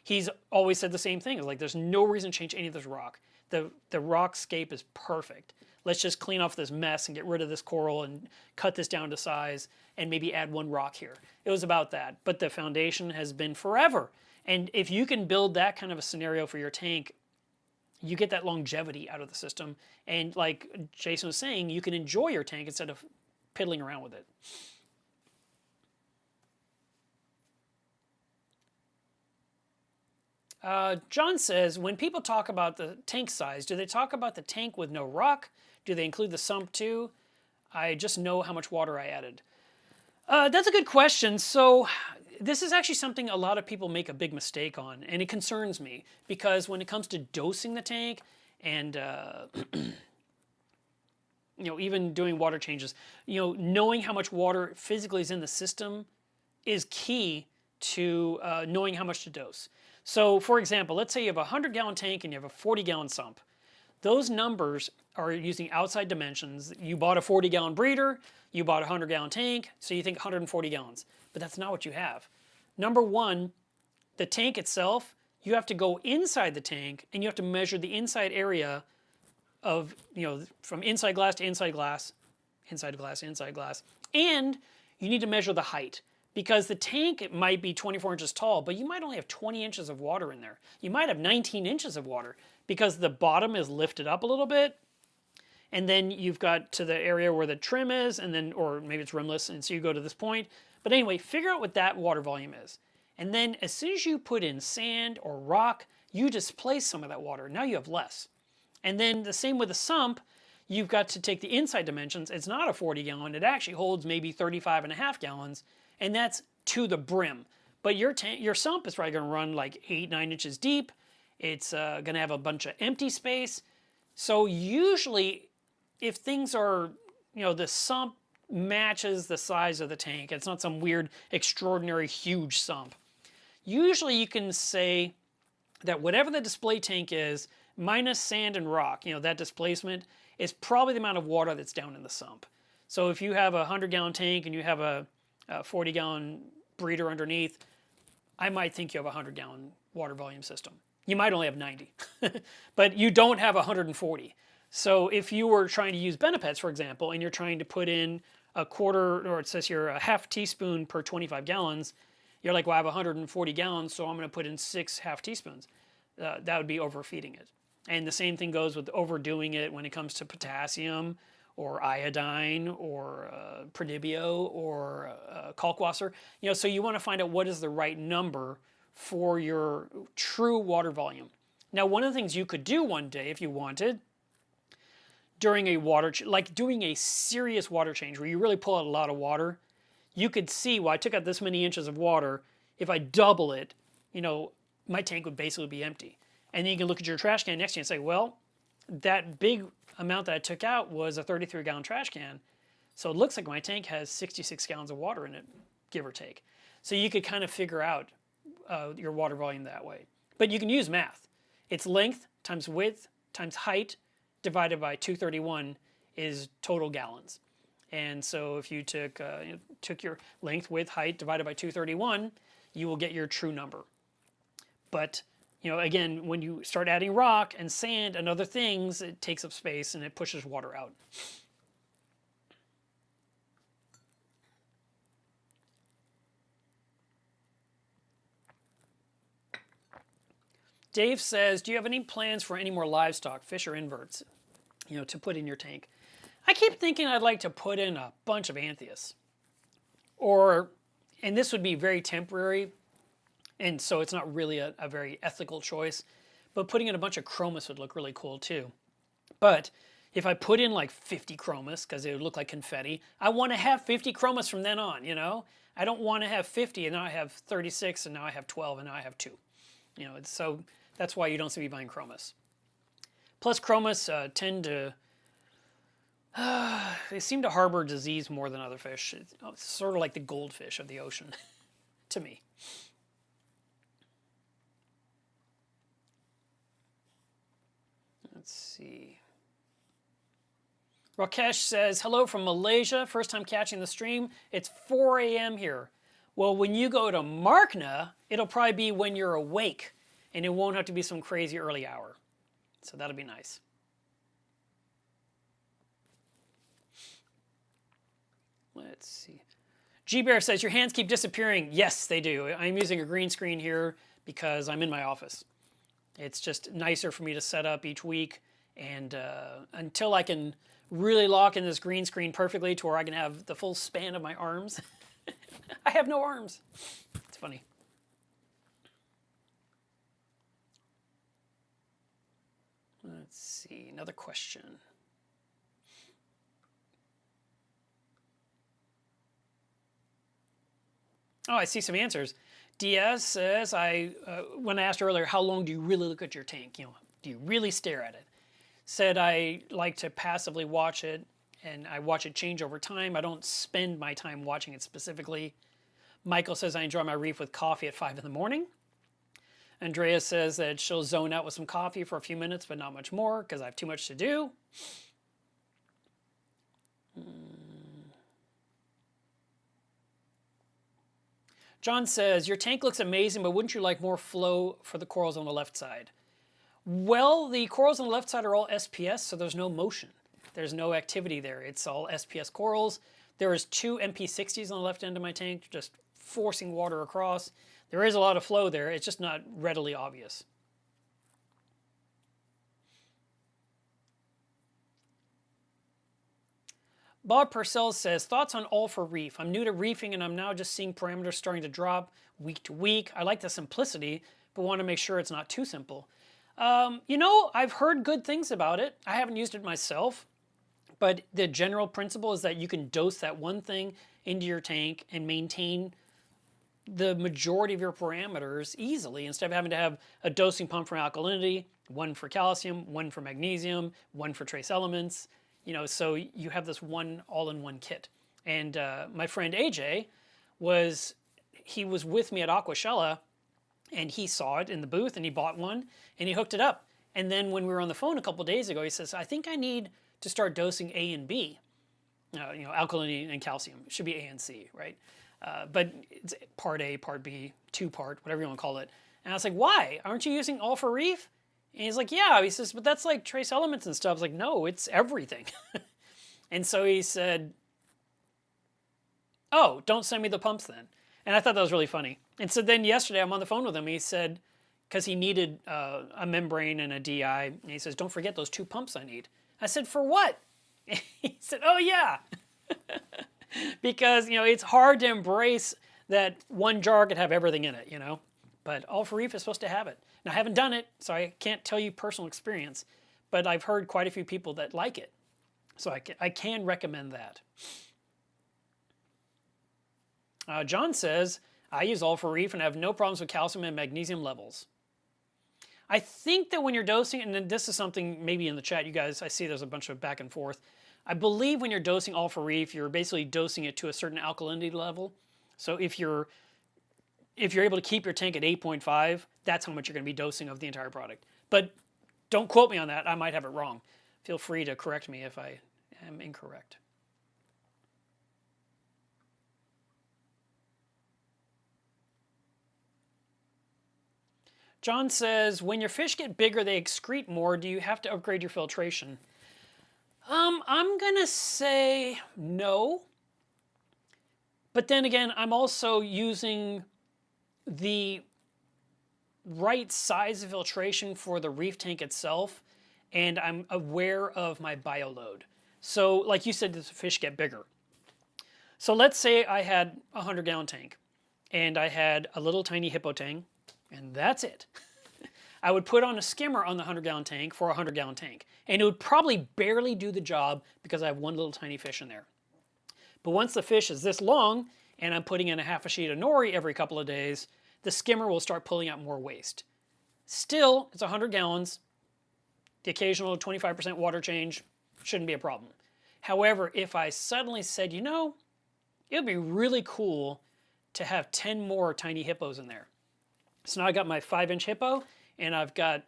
he's always said the same thing. It's like, there's no reason to change any of this rock. The rockscape is perfect. Let's just clean off this mess and get rid of this coral and cut this down to size and maybe add 1 rock here. It was about that. But the foundation has been forever. And if you can build that kind of a scenario for your tank, you get that longevity out of the system. And like Jason was saying, you can enjoy your tank instead of piddling around with it. John says, when people talk about the tank size, do they talk about the tank with no rock? Do they include the sump too? I just know how much water I added. That's a good question. So, this is actually something a lot of people make a big mistake on, and it concerns me because when it comes to dosing the tank and even doing water changes, knowing how much water physically is in the system is key to knowing how much to dose. So, for example, let's say you have a 100-gallon tank and you have a 40-gallon sump. Those numbers are using outside dimensions. You bought a 40-gallon breeder, you bought a 100-gallon tank, so you think 140 gallons. But that's not what you have. Number one, the tank itself, you have to go inside the tank and you have to measure the inside area of, from inside glass to inside glass, inside glass, inside glass. And you need to measure the height because the tank might be 24 inches tall, but you might only have 20 inches of water in there. You might have 19 inches of water because the bottom is lifted up a little bit. And then you've got to the area where the trim is, and then, or maybe it's rimless, and so you go to this point. But anyway, figure out what that water volume is. And then as soon as you put in sand or rock, you displace some of that water. Now you have less. And then the same with the sump, you've got to take the inside dimensions. It's not a 40-gallon. It actually holds maybe 35.5 gallons, and that's to the brim. But your sump is probably going to run like 8-9 inches deep. It's going to have a bunch of empty space. So usually, if things are, the sump matches the size of the tank, it's not some weird, extraordinary, huge sump. Usually you can say that whatever the display tank is, minus sand and rock, that displacement, is probably the amount of water that's down in the sump. So if you have a 100-gallon tank and you have a 40-gallon breeder underneath, I might think you have a 100-gallon water volume system. You might only have 90, but you don't have 140. So if you were trying to use Benefits, for example, and you're trying to put in a quarter, or it says here a half teaspoon per 25 gallons, you're like, well, I have 140 gallons, so I'm going to put in 6 half teaspoons. That would be overfeeding it. And the same thing goes with overdoing it when it comes to potassium or iodine or Prodibio or Kalkwasser. So you want to find out what is the right number for your true water volume. Now, one of the things you could do one day if you wanted, during a like doing a serious water change where you really pull out a lot of water, you could see, well, I took out this many inches of water. If I double it, my tank would basically be empty. And then you can look at your trash can next to you and say, well, that big amount that I took out was a 33-gallon trash can. So it looks like my tank has 66 gallons of water in it, give or take. So you could kind of figure out your water volume that way. But you can use math. It's length times width times height divided by 231 is total gallons. And so if you took your length, width, height divided by 231, you will get your true number. But again, when you start adding rock and sand and other things, it takes up space and it pushes water out. Dave says, do you have any plans for any more livestock, fish or inverts, to put in your tank? I keep thinking I'd like to put in a bunch of Anthias. And this would be very temporary, and so it's not really a very ethical choice, but putting in a bunch of chromis would look really cool too. But if I put in like 50 chromis, because it would look like confetti, I want to have 50 chromis from then on, I don't want to have 50 and now I have 36 and now I have 12 and now I have 2. So that's why you don't see me buying chromis. Plus chromis tend to, they seem to harbor disease more than other fish. It's sort of like the goldfish of the ocean, to me. Let's see. Rakesh says, hello from Malaysia. First time catching the stream. It's 4 a.m. here. Well, when you go to Marcna, it'll probably be when you're awake, and it won't have to be some crazy early hour. So that'll be nice. Let's see. G-Bear says, your hands keep disappearing. Yes, they do. I'm using a green screen here because I'm in my office. It's just nicer for me to set up each week, and until I can really lock in this green screen perfectly to where I can have the full span of my arms. I have no arms. It's funny. Let's see, another question. Oh, I see some answers. Diaz says, when I asked earlier, how long do you really look at your tank? Do you really stare at it? Said I like to passively watch it, and I watch it change over time. I don't spend my time watching it specifically. Michael says I enjoy my reef with coffee at 5 in the morning. Andrea says that she'll zone out with some coffee for a few minutes, but not much more because I have too much to do. John says, your tank looks amazing, but wouldn't you like more flow for the corals on the left side? Well, the corals on the left side are all SPS, so there's no motion. There's no activity there. It's all SPS corals. There is 2 MP60s on the left end of my tank, just forcing water across. There is a lot of flow there. It's just not readily obvious. Bob Purcell says, thoughts on all for reef. I'm new to reefing and I'm now just seeing parameters starting to drop week to week. I like the simplicity, but want to make sure it's not too simple. I've heard good things about it. I haven't used it myself, but the general principle is that you can dose that one thing into your tank and maintain the majority of your parameters easily instead of having to have a dosing pump for alkalinity, one for calcium, one for magnesium, one for trace elements. So you have this one all-in-one kit. And my friend AJ was with me at Aquascaping, and he saw it in the booth, and he bought one, and he hooked it up. And then when we were on the phone a couple days ago, he says, I think I need to start dosing A and B. Alkalinity and calcium. It should be A and C, right? But it's part A, part B, 2-part, whatever you want to call it. And I was like, why? Aren't you using all for reef? And he's like, yeah. He says, but that's like trace elements and stuff. I was like, no, it's everything. And so he said, oh, don't send me the pumps then. And I thought that was really funny. And so then yesterday I'm on the phone with him. He said, because he needed a membrane and a DI. And he says, don't forget those 2 pumps I need. I said, for what? He said, oh yeah. Because, it's hard to embrace that one jar could have everything in it, But all for reef is supposed to have it. Now, I haven't done it, so I can't tell you personal experience, but I've heard quite a few people that like it. So I can recommend that. John says, I use all for reef and have no problems with calcium and magnesium levels. I think that when you're dosing, and then this is something maybe in the chat, you guys, I see there's a bunch of back and forth. I believe when you're dosing all for reef, you're basically dosing it to a certain alkalinity level. So if you're able to keep your tank at 8.5, that's how much you're going to be dosing of the entire product. But don't quote me on that. I might have it wrong. Feel free to correct me if I am incorrect. John says, when your fish get bigger, they excrete more. Do you have to upgrade your filtration? I'm going to say no. But then again, I'm also using the right size of filtration for the reef tank itself, and I'm aware of my bioload. So like you said, the fish get bigger. So let's say I had a 100-gallon tank, and I had a little tiny hippo tank, and that's it. I would put on a skimmer on the 100-gallon tank for a 100-gallon tank, and it would probably barely do the job because I have one little tiny fish in there. But once the fish is this long, and I'm putting in a half a sheet of nori every couple of days, the skimmer will start pulling out more waste. Still, it's 100 gallons. The occasional 25% water change shouldn't be a problem. However, if I suddenly said, it would be really cool to have 10 more tiny hippos in there. So now I got my 5-inch hippo, and I've got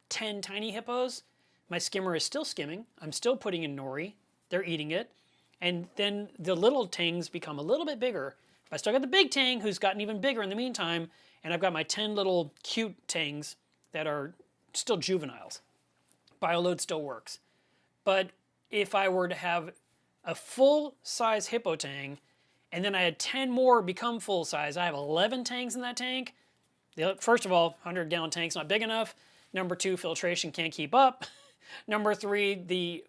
10 tiny hippos. My skimmer is still skimming. I'm still putting in nori. They're eating it. And then the little tangs become a little bit bigger. I still got the big tang who's gotten even bigger in the meantime, and I've got my 10 little cute tangs that are still juveniles. Bioload still works. But if I were to have a full-size hippo tang, and then I had 10 more become full-size, I have 11 tangs in that tank. First of all, 100-gallon tank's not big enough. Number 2, filtration can't keep up. Number 3, the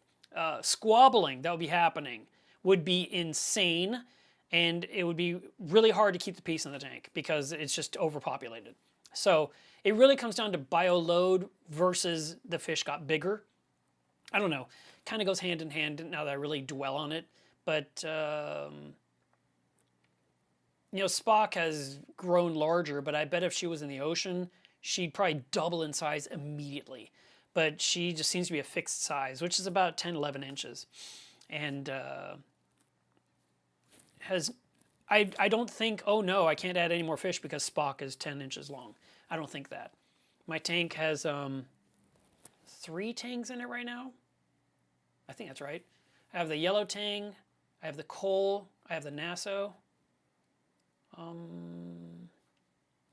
squabbling that would be happening would be insane, and it would be really hard to keep the peace in the tank because it's just overpopulated. So it really comes down to bioload versus the fish got bigger. I don't know, kind of goes hand in hand now that I really dwell on it. But You know, Spock has grown larger, but I bet if she was in the ocean, she'd probably double in size immediately. But she just seems to be a fixed size, which is about 10, 11 inches. And I don't think, oh no, I can't add any more fish because Spock is 10 inches long. I don't think that. My tank has 3 tangs in it right now. I think that's right. I have the yellow tang, I have the coal, I have the Nassau.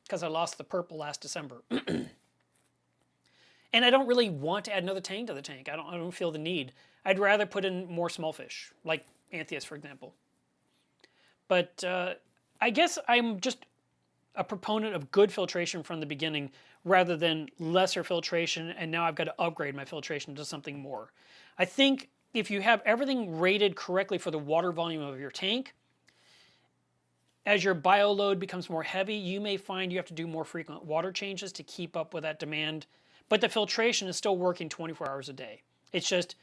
Because I lost the purple last December. And I don't really want to add another tang to the tank. I don't feel the need. I'd rather put in more small fish, like Anthias, for example. But I guess I'm just a proponent of good filtration from the beginning rather than lesser filtration, and now I've got to upgrade my filtration to something more. I think if you have everything rated correctly for the water volume of your tank, as your bioload becomes more heavy, you may find you have to do more frequent water changes to keep up with that demand. But the filtration is still working 24 hours a day. It's just,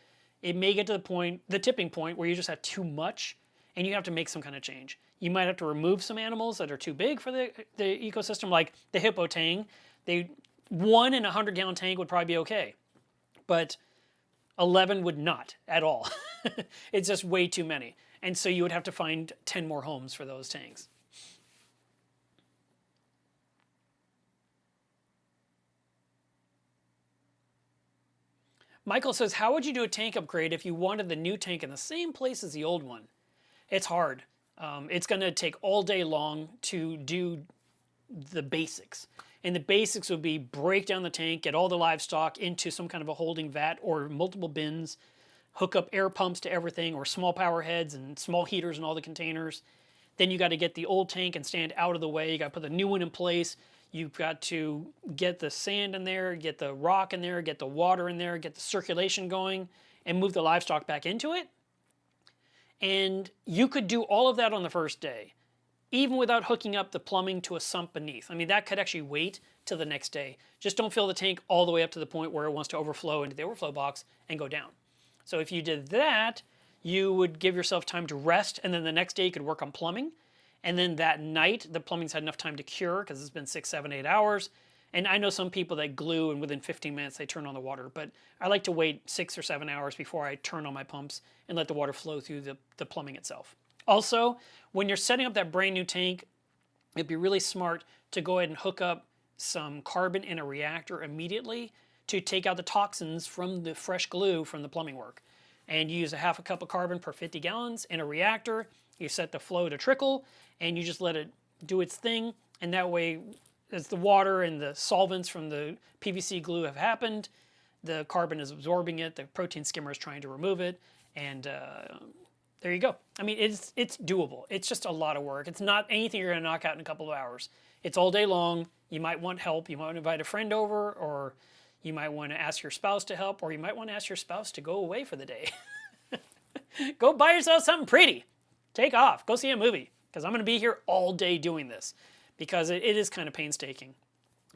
it may get to the point, the tipping point, where you just have too much and you have to make some kind of change. You might have to remove some animals that are too big for the ecosystem, like the hippo tang. 1 in a 100-gallon tank would probably be okay, but 11 would not at all. It's just way too many. And so you would have to find 10 more homes for those tanks. Michael says, how would you do a tank upgrade if you wanted the new tank in the same place as the old one? It's hard. It's going to take all day long to do the basics. And the basics would be break down the tank, get all the livestock into some kind of a holding vat or multiple bins, hook up air pumps to everything or small power heads and small heaters in all the containers. Then you got to get the old tank and stand out of the way. You got to put the new one in place. You've got to get the sand in there, get the rock in there, get the water in there, get the circulation going, and move the livestock back into it. And you could do all of that on the first day, even without hooking up the plumbing to a sump beneath. I mean, that could actually wait till the next day. Just don't fill the tank all the way up to the point where it wants to overflow into the overflow box and go down. So if you did that, you would give yourself time to rest, and then the next day you could work on plumbing. And then that night, the plumbing's had enough time to cure because it's been 6, 7, 8 hours. And I know some people that glue and within 15 minutes they turn on the water, but I like to wait 6 or 7 hours before I turn on my pumps and let the water flow through the plumbing itself. Also, when you're setting up that brand new tank, it'd be really smart to go ahead and hook up some carbon in a reactor immediately to take out the toxins from the fresh glue from the plumbing work. And you use a half a cup of carbon per 50 gallons in a reactor. You set the flow to trickle, and you just let it do its thing. And that way, as the water and the solvents from the PVC glue have happened, the carbon is absorbing it, the protein skimmer is trying to remove it, and there you go. I mean, it's doable. It's just a lot of work. It's not anything you're going to knock out in a couple of hours. It's all day long. You might want help. You might want to invite a friend over, or you might want to ask your spouse to help, or you might want to ask your spouse to go away for the day. Go buy yourself something pretty. Take off. Go see a movie, because I'm going to be here all day doing this, because it is kind of painstaking.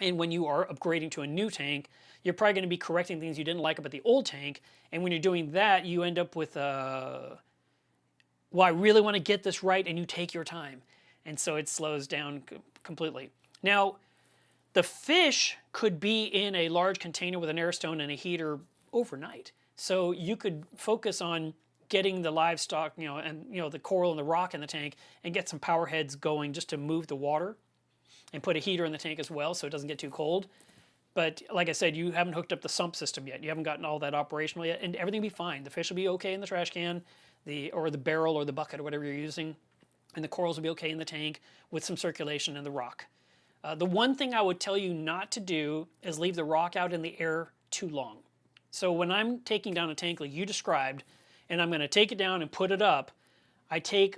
And when you are upgrading to a new tank, you're probably going to be correcting things you didn't like about the old tank. And when you're doing that, you end up with, well, I really want to get this right, and you take your time. And so it slows down completely. Now, the fish could be in a large container with an air stone and a heater overnight. So you could focus on getting the livestock, and the coral and the rock in the tank, and get some power heads going just to move the water, and put a heater in the tank as well so it doesn't get too cold. But like I said, you haven't hooked up the sump system yet. You haven't gotten all that operational yet, and everything will be fine. The fish will be okay in the trash can, or the barrel or the bucket or whatever you're using, and the corals will be okay in the tank with some circulation in the rock. The one thing I would tell you not to do is leave the rock out in the air too long. So when I'm taking down a tank like you described, and I'm going to take it down and put it up, I take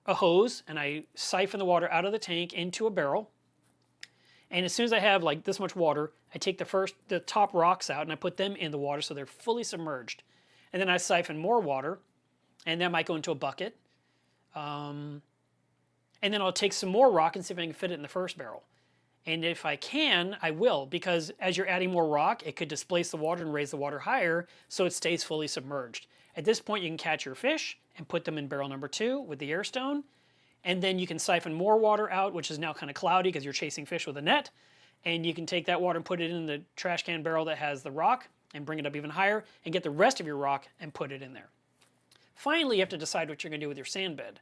a hose and I siphon the water out of the tank into a barrel. And as soon as I have like this much water, I take the top rocks out and I put them in the water so they're fully submerged. And then I siphon more water, and that might go into a bucket. And then I'll take some more rock and see if I can fit it in the first barrel. And if I can, I will, because as you're adding more rock, it could displace the water and raise the water higher so it stays fully submerged. At this point, you can catch your fish and put them in barrel number 2 with the air stone. And then you can siphon more water out, which is now kind of cloudy because you're chasing fish with a net. And you can take that water and put it in the trash can barrel that has the rock and bring it up even higher and get the rest of your rock and put it in there. Finally, you have to decide what you're going to do with your sand bed.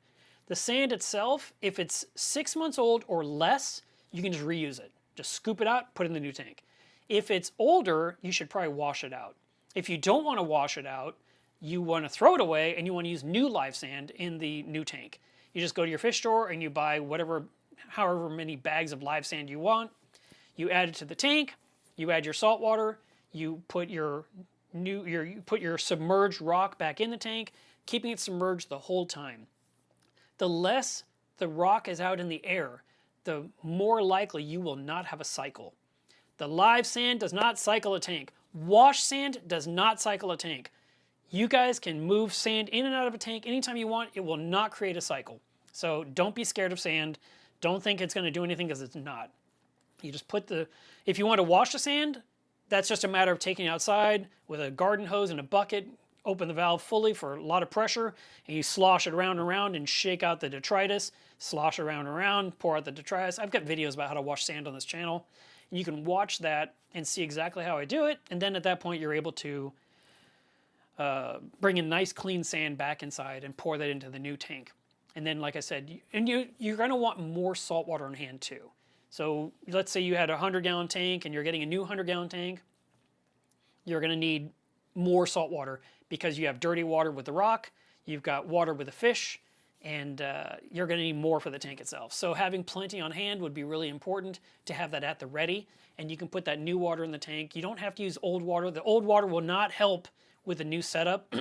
The sand itself, if it's 6 months old or less, you can just reuse it. Just scoop it out, put it in the new tank. If it's older, you should probably wash it out. If you don't want to wash it out, you want to throw it away and you want to use new live sand in the new tank. You just go to your fish store and you buy however many bags of live sand you want. You add it to the tank, you add your salt water, you put your submerged rock back in the tank, keeping it submerged the whole time. The less the rock is out in the air, the more likely you will not have a cycle. The live sand does not cycle a tank. Wash sand does not cycle a tank. You guys can move sand in and out of a tank anytime you want. It will not create a cycle. So don't be scared of sand. Don't think it's going to do anything because it's not. You just if you want to wash the sand, that's just a matter of taking it outside with a garden hose and a bucket, open the valve fully for a lot of pressure, and you slosh it around and around and shake out the detritus, slosh around and around, pour out the detritus. I've got videos about how to wash sand on this channel. And you can watch that and see exactly how I do it, and then at that point you're able to bring in nice clean sand back inside and pour that into the new tank. And then, like I said, you're going to want more salt water on hand too. So let's say you had a 100-gallon tank and you're getting a new 100-gallon tank. You're going to need more salt water because you have dirty water with the rock, you've got water with the fish, and you're going to need more for the tank itself. So having plenty on hand would be really important to have that at the ready, and you can put that new water in the tank. You don't have to use old water. The old water will not help with the new setup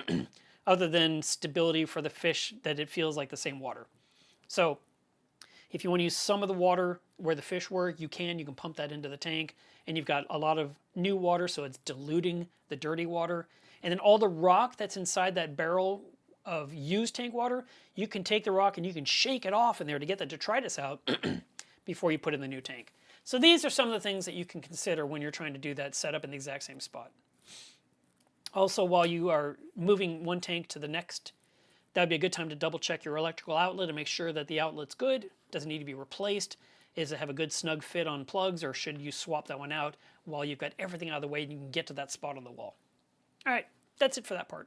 other than stability for the fish, that it feels like the same water. So if you want to use some of the water where the fish were, you can pump that into the tank, and you've got a lot of new water, so it's diluting the dirty water. And then all the rock that's inside that barrel of used tank water, you can take the rock and you can shake it off in there to get the detritus out before you put it in the new tank. So these are some of the things that you can consider when you're trying to do that setup in the exact same spot. Also, while you are moving one tank to the next, that would be a good time to double check your electrical outlet and make sure that the outlet's good, doesn't need to be replaced. Does it have a good snug fit on plugs, or should you swap that one out while you've got everything out of the way and you can get to that spot on the wall? All right, that's it for that part.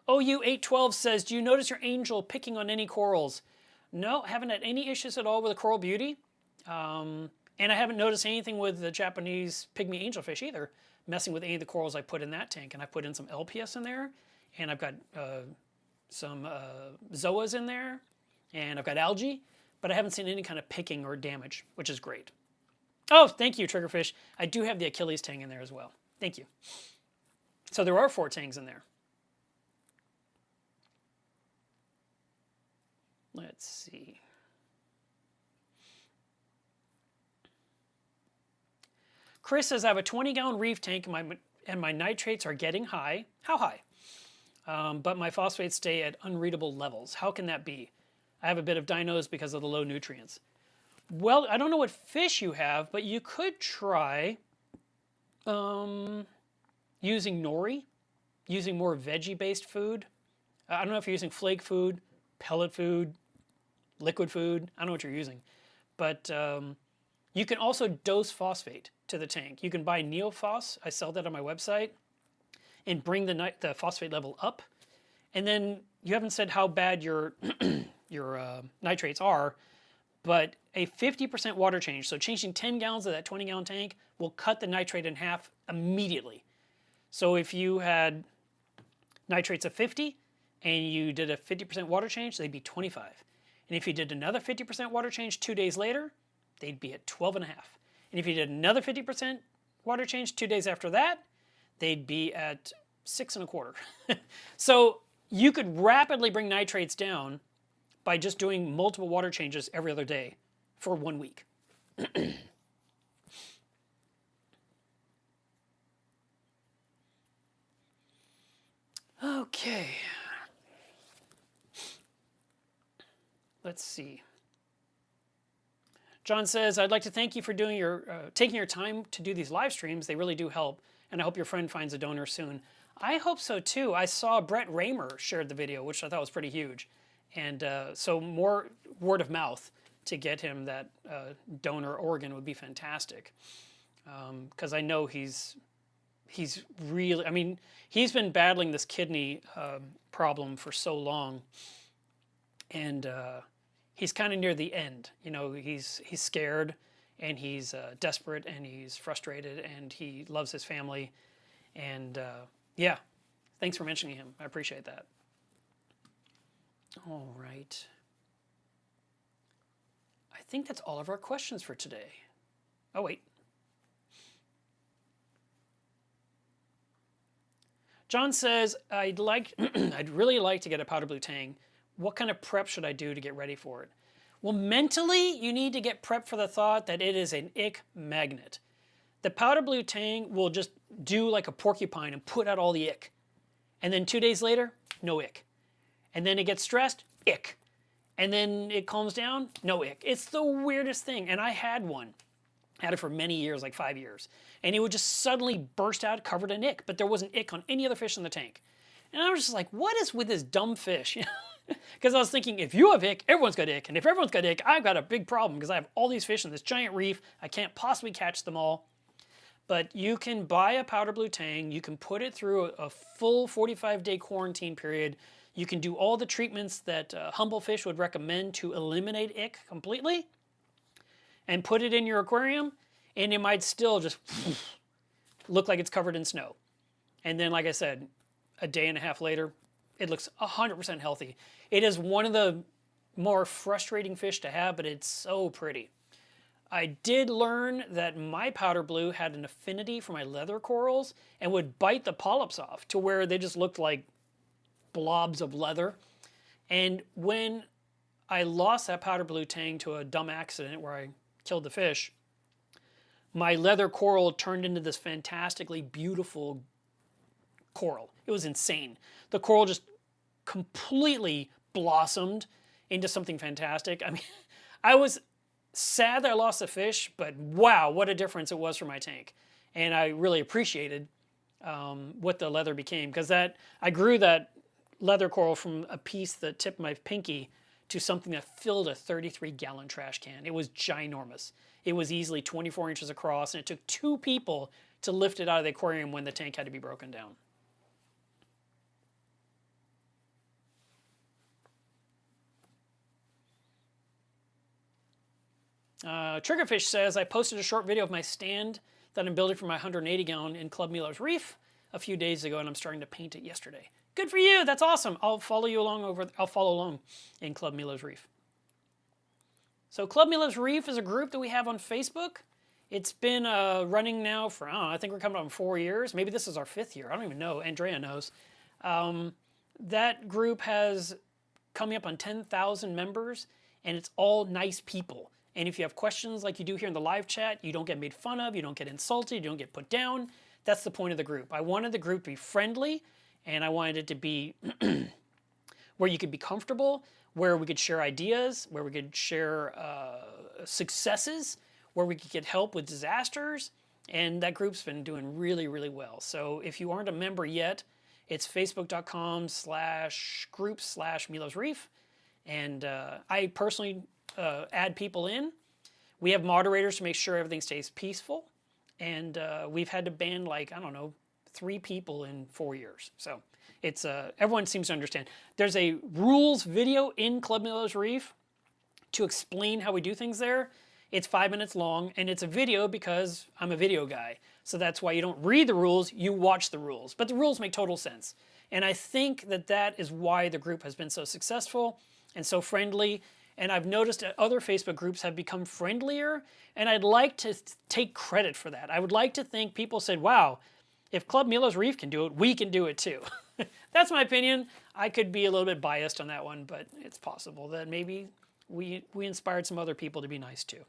OU812 says, do you notice your angel picking on any corals? No, I haven't had any issues at all with the coral beauty. And I haven't noticed anything with the Japanese pygmy angelfish either, messing with any of the corals I put in that tank. And I put in some LPS in there, and I've got some zoas in there, and I've got algae, but I haven't seen any kind of picking or damage, which is great. Oh, thank you, Triggerfish. I do have the Achilles tang in there as well. Thank you. So there are 4 tangs in there. Let's see. Chris says, I have a 20-gallon reef tank and my nitrates are getting high. How high? But my phosphates stay at unreadable levels. How can that be? I have a bit of dinos because of the low nutrients. Well, I don't know what fish you have, but you could try using nori, using more veggie-based food. I don't know if you're using flake food, pellet food, liquid food. I don't know what you're using. But you can also dose phosphate to the tank. You can buy Neophos. I sell that on my website. And bring the phosphate level up. And then you haven't said how bad your nitrates are, but a 50% water change, so changing 10 gallons of that 20-gallon tank will cut the nitrate in half immediately. So if you had nitrates of 50 and you did a 50% water change, they'd be 25. And if you did another 50% water change 2 days later, they'd be at 12.5. And if you did another 50% water change 2 days after that, they'd be at 6.25. So you could rapidly bring nitrates down by just doing multiple water changes every other day for 1 week. Okay. Let's see. John says, I'd like to thank you for doing taking your time to do these live streams. They really do help. And I hope your friend finds a donor soon. I hope so too. I saw Brett Raymer shared the video, which I thought was pretty huge. And so more word of mouth to get him that donor organ would be fantastic. Because I know he's really, I mean, he's been battling this kidney problem for so long, and he's kind of near the end. You know, he's scared, and he's desperate, and he's frustrated, and he loves his family, and yeah, thanks for mentioning him. I appreciate that. All right. I think that's all of our questions for today. Oh, wait. John says, I'd really like to get a powder blue tang. What kind of prep should I do to get ready for it? Well, mentally, you need to get prepped for the thought that it is an ick magnet. The powder blue tang will just do like a porcupine and put out all the ick. And then 2 days later, no ick. And then it gets stressed, ick. And then it calms down, no ick. It's the weirdest thing. And I had one. I had it for many years, like 5 years. And it would just suddenly burst out covered in ick, but there wasn't ick on any other fish in the tank. And I was just like, what is with this dumb fish? Because I was thinking, if you have ick, everyone's got ick. And if everyone's got ick, I've got a big problem because I have all these fish in this giant reef. I can't possibly catch them all. But you can buy a powder blue tang. You can put it through a full 45-day quarantine period. You can do all the treatments that Humble Fish would recommend to eliminate ick completely. And put it in your aquarium, and it might still just look like it's covered in snow. And then, like I said, a day and a half later, it looks 100% healthy. It is one of the more frustrating fish to have, but it's so pretty. I did learn that my powder blue had an affinity for my leather corals and would bite the polyps off to where they just looked like blobs of leather. And when I lost that powder blue tang to a dumb accident where I killed the fish, my leather coral turned into this fantastically beautiful coral. It was insane. The coral just completely blossomed into something fantastic. I mean, I was sad that I lost the fish, but wow, what a difference it was for my tank. And I really appreciated what the leather became, because I grew that leather coral from a piece that tipped my pinky to something that filled a 33-gallon trash can. It was ginormous. It was easily 24 inches across, and it took 2 people to lift it out of the aquarium when the tank had to be broken down. Triggerfish says, I posted a short video of my stand that I'm building for my 180-gallon in Club Milo's Reef a few days ago, and I'm starting to paint it yesterday. Good for you. That's awesome. I'll follow along in Club Milo's Reef. So Club Milo's Reef is a group that we have on Facebook. It's been running now for, I don't know, I think we're coming up on 4 years. Maybe this is our 5th year. I don't even know. Andrea knows. That group has coming up on 10,000 members, and it's all nice people. And if you have questions like you do here in the live chat, you don't get made fun of, you don't get insulted, you don't get put down. That's the point of the group. I wanted the group to be friendly, and I wanted it to be where you could be comfortable, where we could share ideas, where we could share successes, where we could get help with disasters. And that group's been doing really, really well. So if you aren't a member yet, it's facebook.com/group/Milo's Reef. And I personally add people in. We have moderators to make sure everything stays peaceful. And we've had to ban, like, I don't know, 3 people in 4 years. So it's everyone seems to understand. There's a rules video in Club Milo's Reef to explain how we do things there. It's 5 minutes long, and it's a video because I'm a video guy. So that's why you don't read the rules, you watch the rules. But the rules make total sense. And I think that that is why the group has been so successful and so friendly. And I've noticed that other Facebook groups have become friendlier, and I'd like to take credit for that. I would like to think people said, wow, if Club Milo's Reef can do it, we can do it too. That's my opinion. I could be a little bit biased on that one, but it's possible that maybe we inspired some other people to be nice too.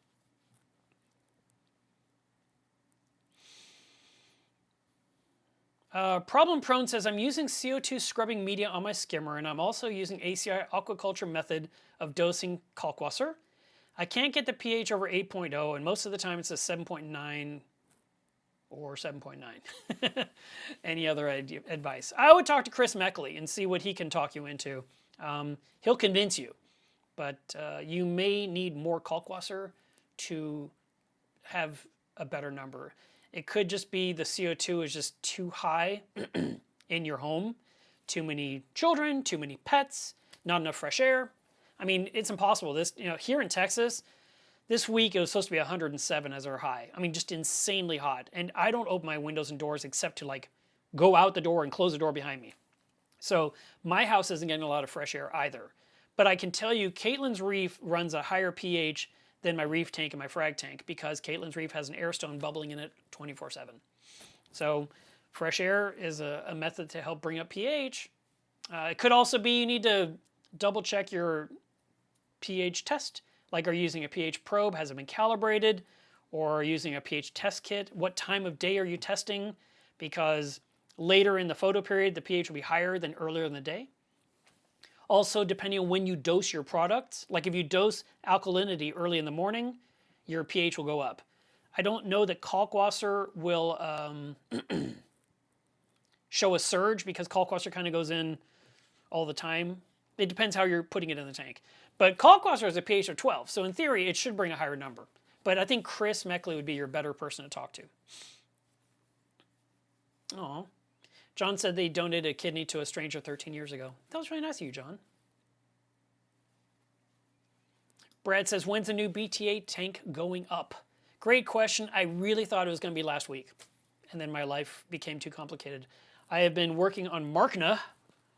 Problem Prone says, I'm using CO2 scrubbing media on my skimmer, and I'm also using ACI aquaculture method of dosing kalkwasser. I can't get the pH over 8.0, and most of the time it's a 7.9 or 7.9. Any other advice? I would talk to Chris Meckley and see what he can talk you into. He'll convince you, but you may need more kalkwasser to have a better number. It could just be the CO2 is just too high in your home. Too many children, too many pets, not enough fresh air. I mean, it's impossible. This, here in Texas, this week it was supposed to be 107 as our high. I mean, just insanely hot. And I don't open my windows and doors except to like go out the door and close the door behind me. So my house isn't getting a lot of fresh air either. But I can tell you, Caitlin's Reef runs a higher pH than my reef tank and my frag tank because Caitlin's Reef has an air stone bubbling in it 24/7. So fresh air is a method to help bring up pH. It could also be you need to double check your pH test. Like, are you using a pH probe? Has it been calibrated? Or using a pH test kit? What time of day are you testing? Because later in the photo period, the pH will be higher than earlier in the day. Also, depending on when you dose your products, like if you dose alkalinity early in the morning, your pH will go up. I don't know that kalkwasser will show a surge because kalkwasser kind of goes in all the time. It depends how you're putting it in the tank. But kalkwasser has a pH of 12, so in theory, it should bring a higher number. But I think Chris Meckley would be your better person to talk to. Oh, John said they donated a kidney to a stranger 13 years ago. That was really nice of you, John. Brad says, when's the new BTA tank going up? Great question. I really thought it was going to be last week. And then my life became too complicated. I have been working on Marcna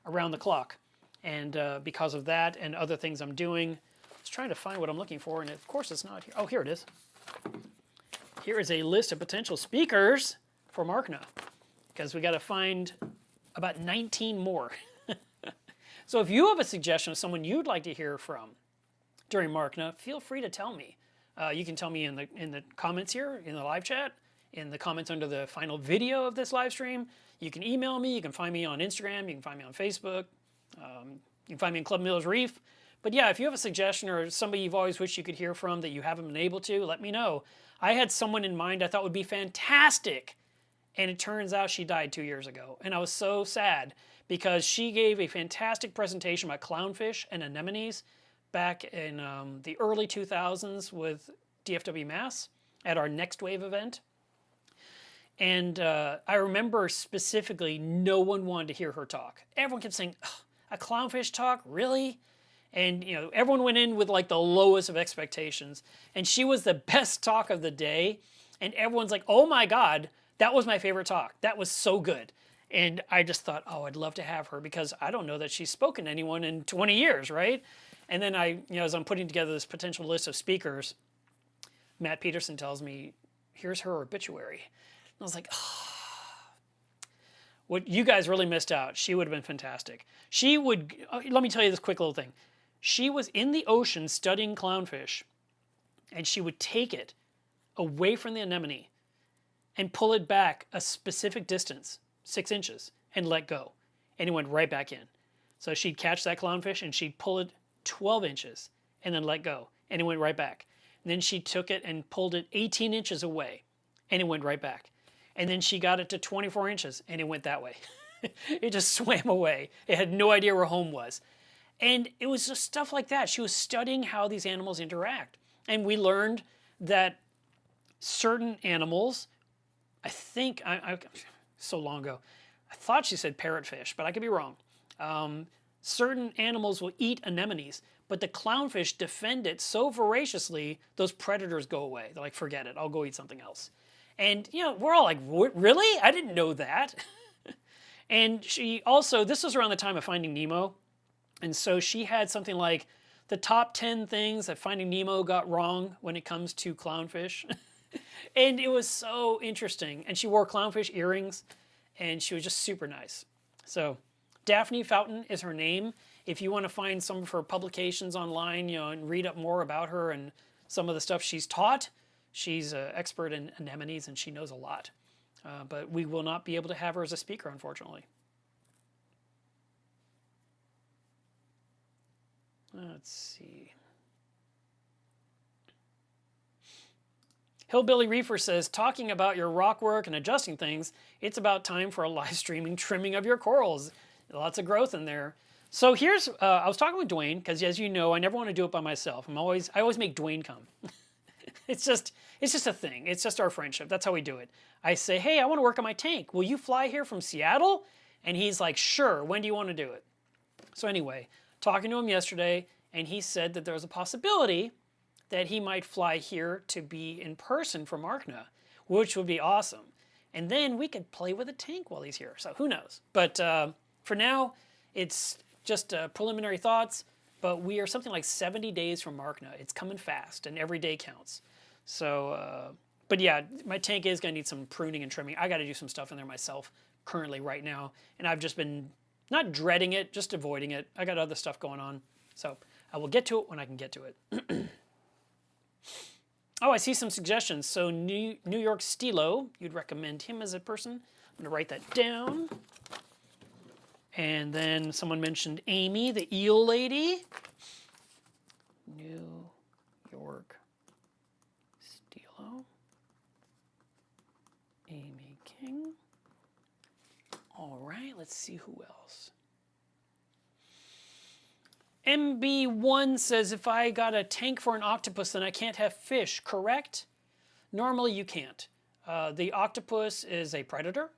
around the clock. And because of that and other things I'm doing, I was trying to find what I'm looking for. And of course it's not here. Oh, here it is. Here is a list of potential speakers for Marcna. Because we got to find about 19 more. So if you have a suggestion of someone you'd like to hear from during Marcna, feel free to tell me. You can tell me in the comments here, in the live chat, in the comments under the final video of this live stream. You can email me. You can find me on Instagram. You can find me on Facebook. You can find me in Club Miller's Reef. But yeah, if you have a suggestion or somebody you've always wished you could hear from that you haven't been able to, let me know. I had someone in mind I thought would be fantastic. And it turns out she died 2 years ago. And I was so sad because she gave a fantastic presentation about clownfish and anemones back in the early 2000s with DFW Mass at our Next Wave event. And I remember specifically no one wanted to hear her talk. Everyone kept saying, a clownfish talk? Really? And everyone went in with like the lowest of expectations. And she was the best talk of the day. And everyone's like, oh my God, that was my favorite talk. That was so good. And I just thought, oh, I'd love to have her because I don't know that she's spoken to anyone in 20 years, right? And then as I'm putting together this potential list of speakers, Matt Peterson tells me, here's her obituary. And I was like, what you guys really missed out. She would have been fantastic. She would, let me tell you this quick little thing. She was in the ocean studying clownfish, and she would take it away from the anemone and pull it back a specific distance, 6 inches, and let go. And it went right back in. So she'd catch that clownfish and she'd pull it 12 inches and then let go. And it went right back. And then she took it and pulled it 18 inches away and it went right back. And then she got it to 24 inches and it went that way. It just swam away. It had no idea where home was. And it was just stuff like that. She was studying how these animals interact. And we learned that certain animals, I think, so long ago, I thought she said parrotfish, but I could be wrong. Certain animals will eat anemones, but the clownfish defend it so voraciously, those predators go away. They're like, forget it, I'll go eat something else. And, we're all like, really? I didn't know that. And she also, this was around the time of Finding Nemo, and so she had something like the top 10 things that Finding Nemo got wrong when it comes to clownfish. And it was so interesting. And she wore clownfish earrings, and she was just super nice. So Daphne Fountain is her name. If you want to find some of her publications online, and read up more about her and some of the stuff she's taught, she's an expert in anemones, and she knows a lot. But we will not be able to have her as a speaker, unfortunately. Let's see. Hillbilly Reefer says, talking about your rock work and adjusting things, it's about time for a live streaming trimming of your corals. Lots of growth in there. So here's, I was talking with Dwayne, because as you know, I never want to do it by myself. I always make Dwayne come. It's just a thing. It's just our friendship. That's how we do it. I say, hey, I want to work on my tank. Will you fly here from Seattle? And he's like, sure. When do you want to do it? So anyway, talking to him yesterday, and he said that there's a possibility that he might fly here to be in person for Marcna, which would be awesome. And then we could play with a tank while he's here. So who knows? But for now, it's just preliminary thoughts. But we are something like 70 days from Marcna. It's coming fast, and every day counts. So, but yeah, my tank is going to need some pruning and trimming. I got to do some stuff in there myself currently right now. And I've just been not dreading it, just avoiding it. I got other stuff going on. So I will get to it when I can get to it. Oh, I see some suggestions. So New York Stilo, you'd recommend him as a person. I'm going to write that down. And then someone mentioned Amy, the eel lady. New York Stilo. Amy King. All right, let's see who else. MB1 says, if I got a tank for an octopus, then I can't have fish, correct? Normally you can't. The octopus is a predator.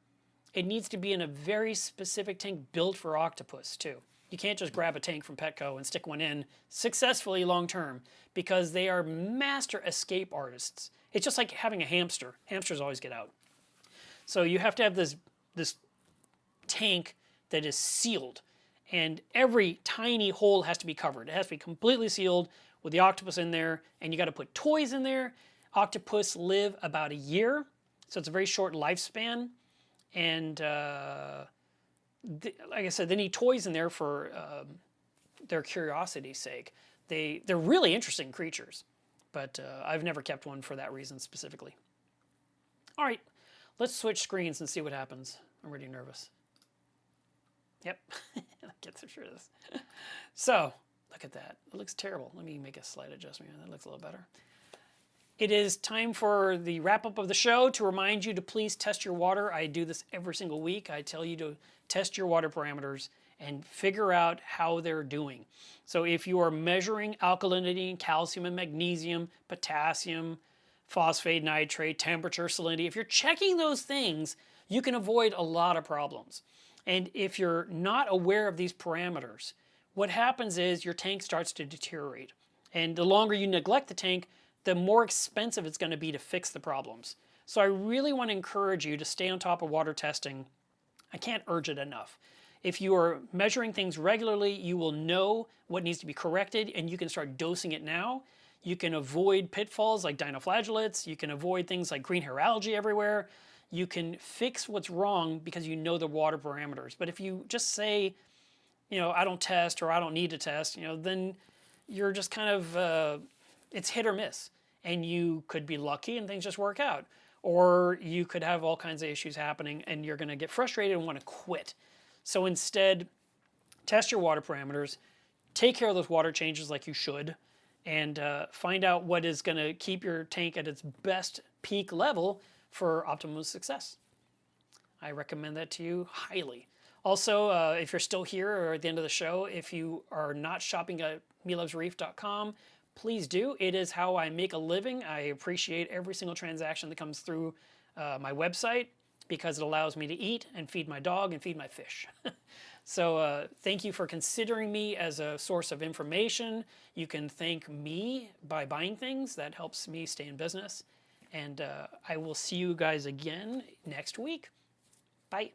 It needs to be in a very specific tank built for octopus too. You can't just grab a tank from Petco and stick one in successfully long term, because they are master escape artists. It's just like having a hamster. Hamsters always get out. So you have to have this tank that is sealed. And every tiny hole has to be covered. It has to be completely sealed with the octopus in there, and you got to put toys in there. Octopus live about a year, so it's a very short lifespan. And like I said, they need toys in there for their curiosity's sake. They're really interesting creatures, but I've never kept one for that reason specifically. All right, let's switch screens and see what happens. I'm really nervous. Yep, get through this. So, look at that. It looks terrible. Let me make a slight adjustment here. That looks a little better. It is time for the wrap-up of the show. To remind you to please test your water. I do this every single week. I tell you to test your water parameters and figure out how they're doing. So if you are measuring alkalinity, calcium and magnesium, potassium, phosphate, nitrate, temperature, salinity, if you're checking those things, you can avoid a lot of problems. And if you're not aware of these parameters, what happens is your tank starts to deteriorate. And the longer you neglect the tank, the more expensive it's going to be to fix the problems. So I really want to encourage you to stay on top of water testing. I can't urge it enough. If you are measuring things regularly, you will know what needs to be corrected, and you can start dosing it now. You can avoid pitfalls like dinoflagellates. You can avoid things like green hair algae everywhere. You can fix what's wrong because you know the water parameters. But if you just say, I don't test, or I don't need to test, then you're just kind of, it's hit or miss. And you could be lucky and things just work out. Or you could have all kinds of issues happening and you're going to get frustrated and want to quit. So instead, test your water parameters, take care of those water changes like you should, and find out what is going to keep your tank at its best peak level for optimum success. I recommend that to you highly. Also, if you're still here or at the end of the show, if you are not shopping at melovesreef.com, please do. It is how I make a living. I appreciate every single transaction that comes through my website, because it allows me to eat and feed my dog and feed my fish. So thank you for considering me as a source of information. You can thank me by buying things. That helps me stay in business. And I will see you guys again next week. Bye.